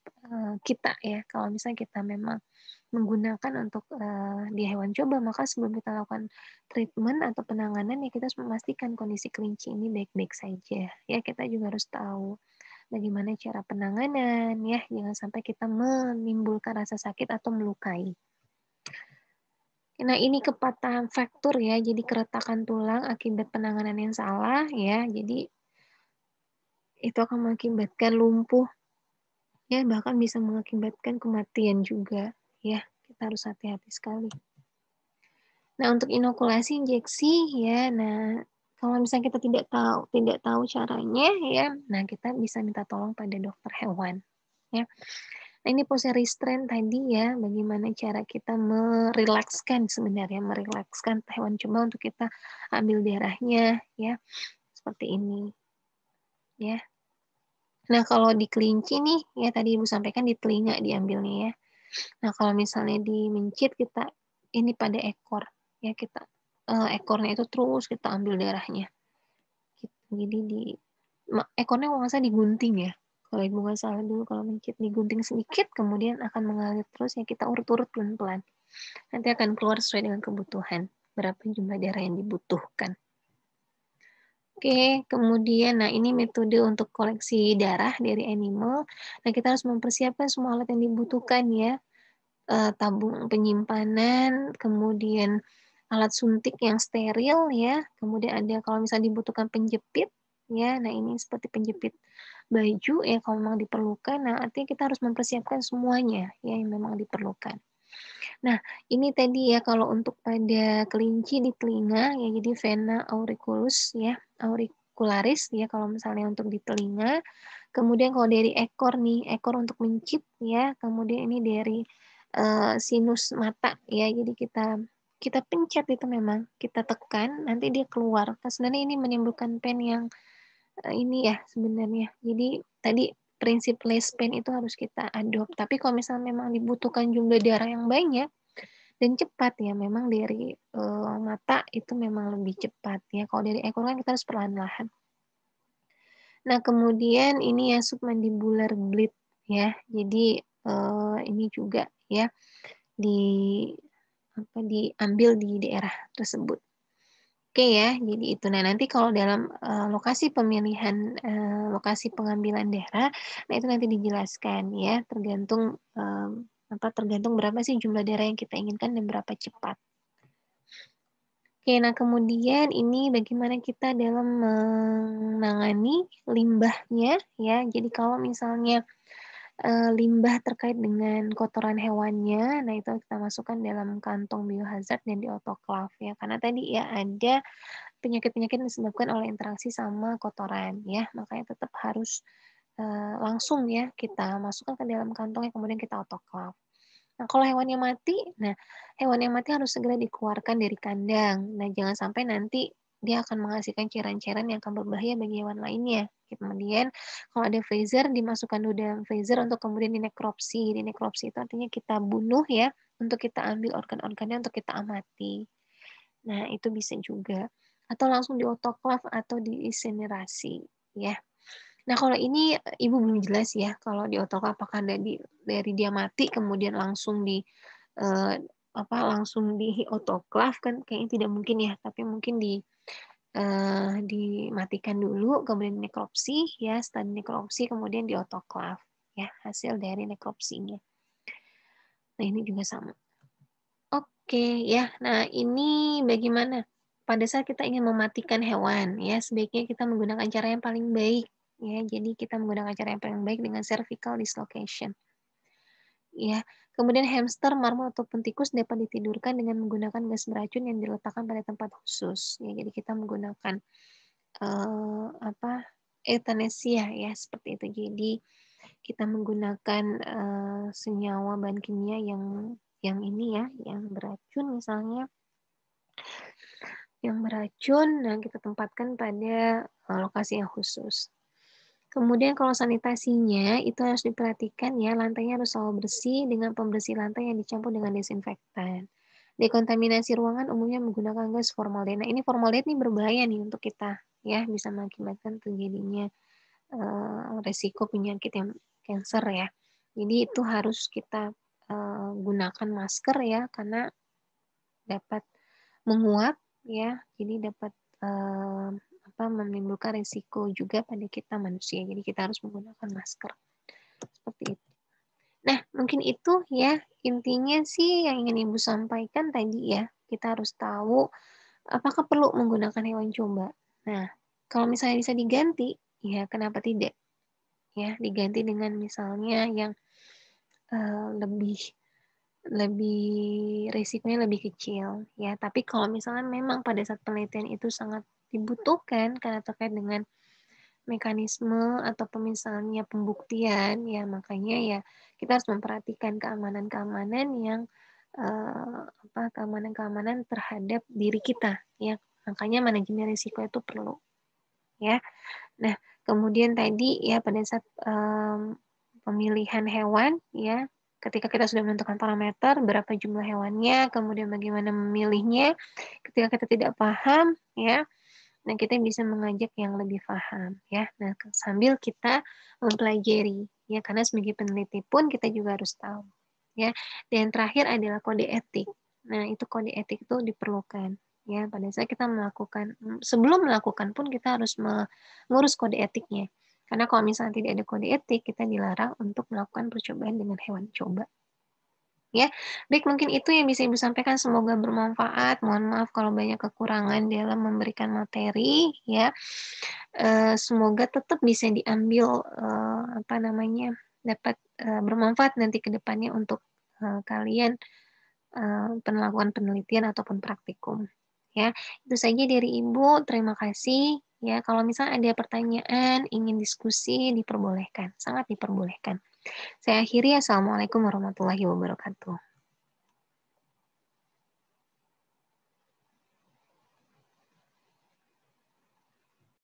kita ya. Kalau misalnya kita memang menggunakan untuk di hewan coba, maka sebelum kita lakukan treatment atau penanganan ya kita harus memastikan kondisi kelinci ini baik-baik saja. Ya kita juga harus tahu bagaimana cara penanganan ya, jangan sampai kita menimbulkan rasa sakit atau melukai. Nah, ini kepatahan fraktur ya, jadi keretakan tulang akibat penanganan yang salah ya. Jadi itu akan mengakibatkan lumpuh ya, bahkan bisa mengakibatkan kematian juga ya. Kita harus hati-hati sekali. Nah, untuk inokulasi injeksi ya, nah kalau misalnya kita tidak tahu caranya ya, nah kita bisa minta tolong pada dokter hewan ya. Nah, ini pose restraint tadi ya, bagaimana cara kita merilekskan hewan coba untuk kita ambil darahnya ya, seperti ini ya. Nah, kalau di kelinci nih ya tadi Ibu sampaikan di telinga diambilnya ya. Nah, kalau misalnya di mencit kita ini pada ekor ya kita ekornya itu terus kita ambil darahnya. Gitu. Jadi ekornya kalau nggak salah digunting ya. Kalau Ibu nggak salah dulu kalau mencit digunting sedikit kemudian akan mengalir terus ya kita urut-urut pelan-pelan. Nanti akan keluar sesuai dengan kebutuhan berapa jumlah darah yang dibutuhkan. Oke, kemudian nah ini metode untuk koleksi darah dari animal. Nah, kita harus mempersiapkan semua alat yang dibutuhkan ya. Tabung penyimpanan, kemudian alat suntik yang steril ya, kemudian ada kalau misalnya dibutuhkan penjepit ya, nah ini seperti penjepit baju ya kalau memang diperlukan, nah artinya kita harus mempersiapkan semuanya ya yang memang diperlukan. Nah, ini tadi ya kalau untuk pada kelinci di telinga ya jadi vena auriculus ya, auricularis ya kalau misalnya untuk di telinga. Kemudian kalau dari ekor nih, ekor untuk mencit ya, kemudian ini dari sinus mata ya. Jadi kita pencet itu memang, kita tekan nanti dia keluar. Nah, sebenarnya ini menimbulkan pain yang ini ya sebenarnya. Jadi tadi prinsip less pain itu harus kita adopt. Tapi kalau misalnya memang dibutuhkan jumlah darah yang banyak dan cepat ya, memang dari mata itu memang lebih cepat ya. Kalau dari ekor kan kita harus perlahan-lahan. Nah, kemudian ini ya submandibular bleed ya. Jadi ini juga ya di diambil di daerah tersebut. Oke ya, jadi itu. Nah, nanti kalau dalam lokasi pemilihan lokasi pengambilan darah, nah itu nanti dijelaskan ya, tergantung berapa sih jumlah darah yang kita inginkan dan berapa cepat. Oke, nah kemudian ini bagaimana kita dalam menangani limbahnya ya. Jadi kalau misalnya limbah terkait dengan kotoran hewannya, nah itu kita masukkan dalam kantong biohazard dan di autoclave ya. Karena tadi ya ada penyakit-penyakit yang disebabkan oleh interaksi sama kotoran ya, makanya tetap harus langsung ya kita masukkan ke dalam kantong yang kemudian kita autoclave. Nah, kalau hewannya mati, nah hewan yang mati harus segera dikeluarkan dari kandang. Nah, jangan sampai nanti dia akan menghasilkan cairan-cairan yang akan berbahaya bagi hewan lainnya. Kemudian kalau ada freezer, dimasukkan dulu dalam freezer untuk kemudian dinekropsi. Dinekropsi itu artinya kita bunuh ya, untuk kita ambil organ-organnya untuk kita amati. Nah, itu bisa juga. Atau langsung di autoclave atau diinsinerasi ya. Nah, kalau ini Ibu belum jelas ya, kalau di autoclave apakah dari dia mati kemudian langsung langsung di autoclave kan kayaknya tidak mungkin ya, tapi mungkin dimatikan dulu kemudian nekropsi ya, setelah nekropsi kemudian di autoclave ya, hasil dari nekropsinya. Nah, ini juga sama. Oke ya. Nah, ini bagaimana pada saat kita ingin mematikan hewan ya, sebaiknya kita menggunakan cara yang paling baik ya. Jadi kita menggunakan cara yang paling baik dengan cervical dislocation. Ya. Kemudian hamster, marmot ataupun tikus dapat ditidurkan dengan menggunakan gas beracun yang diletakkan pada tempat khusus. Ya, jadi kita menggunakan euthanasia ya seperti itu. Jadi kita menggunakan, senyawa bahan kimia yang ini ya, yang beracun misalnya, nah kita tempatkan pada, lokasi yang khusus. Kemudian kalau sanitasinya itu harus diperhatikan ya, lantainya harus selalu bersih dengan pembersih lantai yang dicampur dengan desinfektan. Dekontaminasi ruangan umumnya menggunakan gas formaldehyde. Nah, ini formaldehyde ini berbahaya nih untuk kita ya, bisa mengakibatkan terjadinya resiko penyakit yang kanker ya. Jadi itu harus kita gunakan masker ya, karena dapat menguap ya, jadi dapat menimbulkan risiko juga pada kita manusia. Jadi kita harus menggunakan masker seperti itu. Nah, mungkin itu ya intinya sih yang ingin Ibu sampaikan tadi ya. Kita harus tahu apakah perlu menggunakan hewan coba. Nah, kalau misalnya bisa diganti, ya kenapa tidak? Ya, diganti dengan misalnya yang lebih lebih risikonya lebih kecil ya. Tapi kalau misalnya memang pada saat penelitian itu sangat dibutuhkan karena terkait dengan mekanisme atau misalnya pembuktian ya, makanya ya kita harus memperhatikan keamanan-keamanan yang keamanan-keamanan terhadap diri kita ya. Makanya manajemen risiko itu perlu ya. Nah, kemudian tadi ya pada saat pemilihan hewan ya, ketika kita sudah menentukan parameter, berapa jumlah hewannya, kemudian bagaimana memilihnya, ketika kita tidak paham ya, nah kita bisa mengajak yang lebih paham ya. Nah, sambil kita mempelajari ya, karena sebagai peneliti pun kita juga harus tahu ya. Dan terakhir adalah kode etik. Nah, itu kode etik itu diperlukan ya pada saat kita melakukan, sebelum melakukan pun kita harus mengurus kode etiknya. Karena kalau misalnya tidak ada kode etik, kita dilarang untuk melakukan percobaan dengan hewan coba. Ya, baik mungkin itu yang bisa Ibu sampaikan, semoga bermanfaat. Mohon maaf kalau banyak kekurangan dalam memberikan materi ya. Semoga tetap bisa diambil dapat bermanfaat nanti ke depannya untuk kalian melakukan penelitian ataupun praktikum. Ya, itu saja dari Ibu. Terima kasih. Ya, kalau misalnya ada pertanyaan, ingin diskusi, diperbolehkan, sangat diperbolehkan. Saya akhiri, Assalamualaikum warahmatullahi wabarakatuh.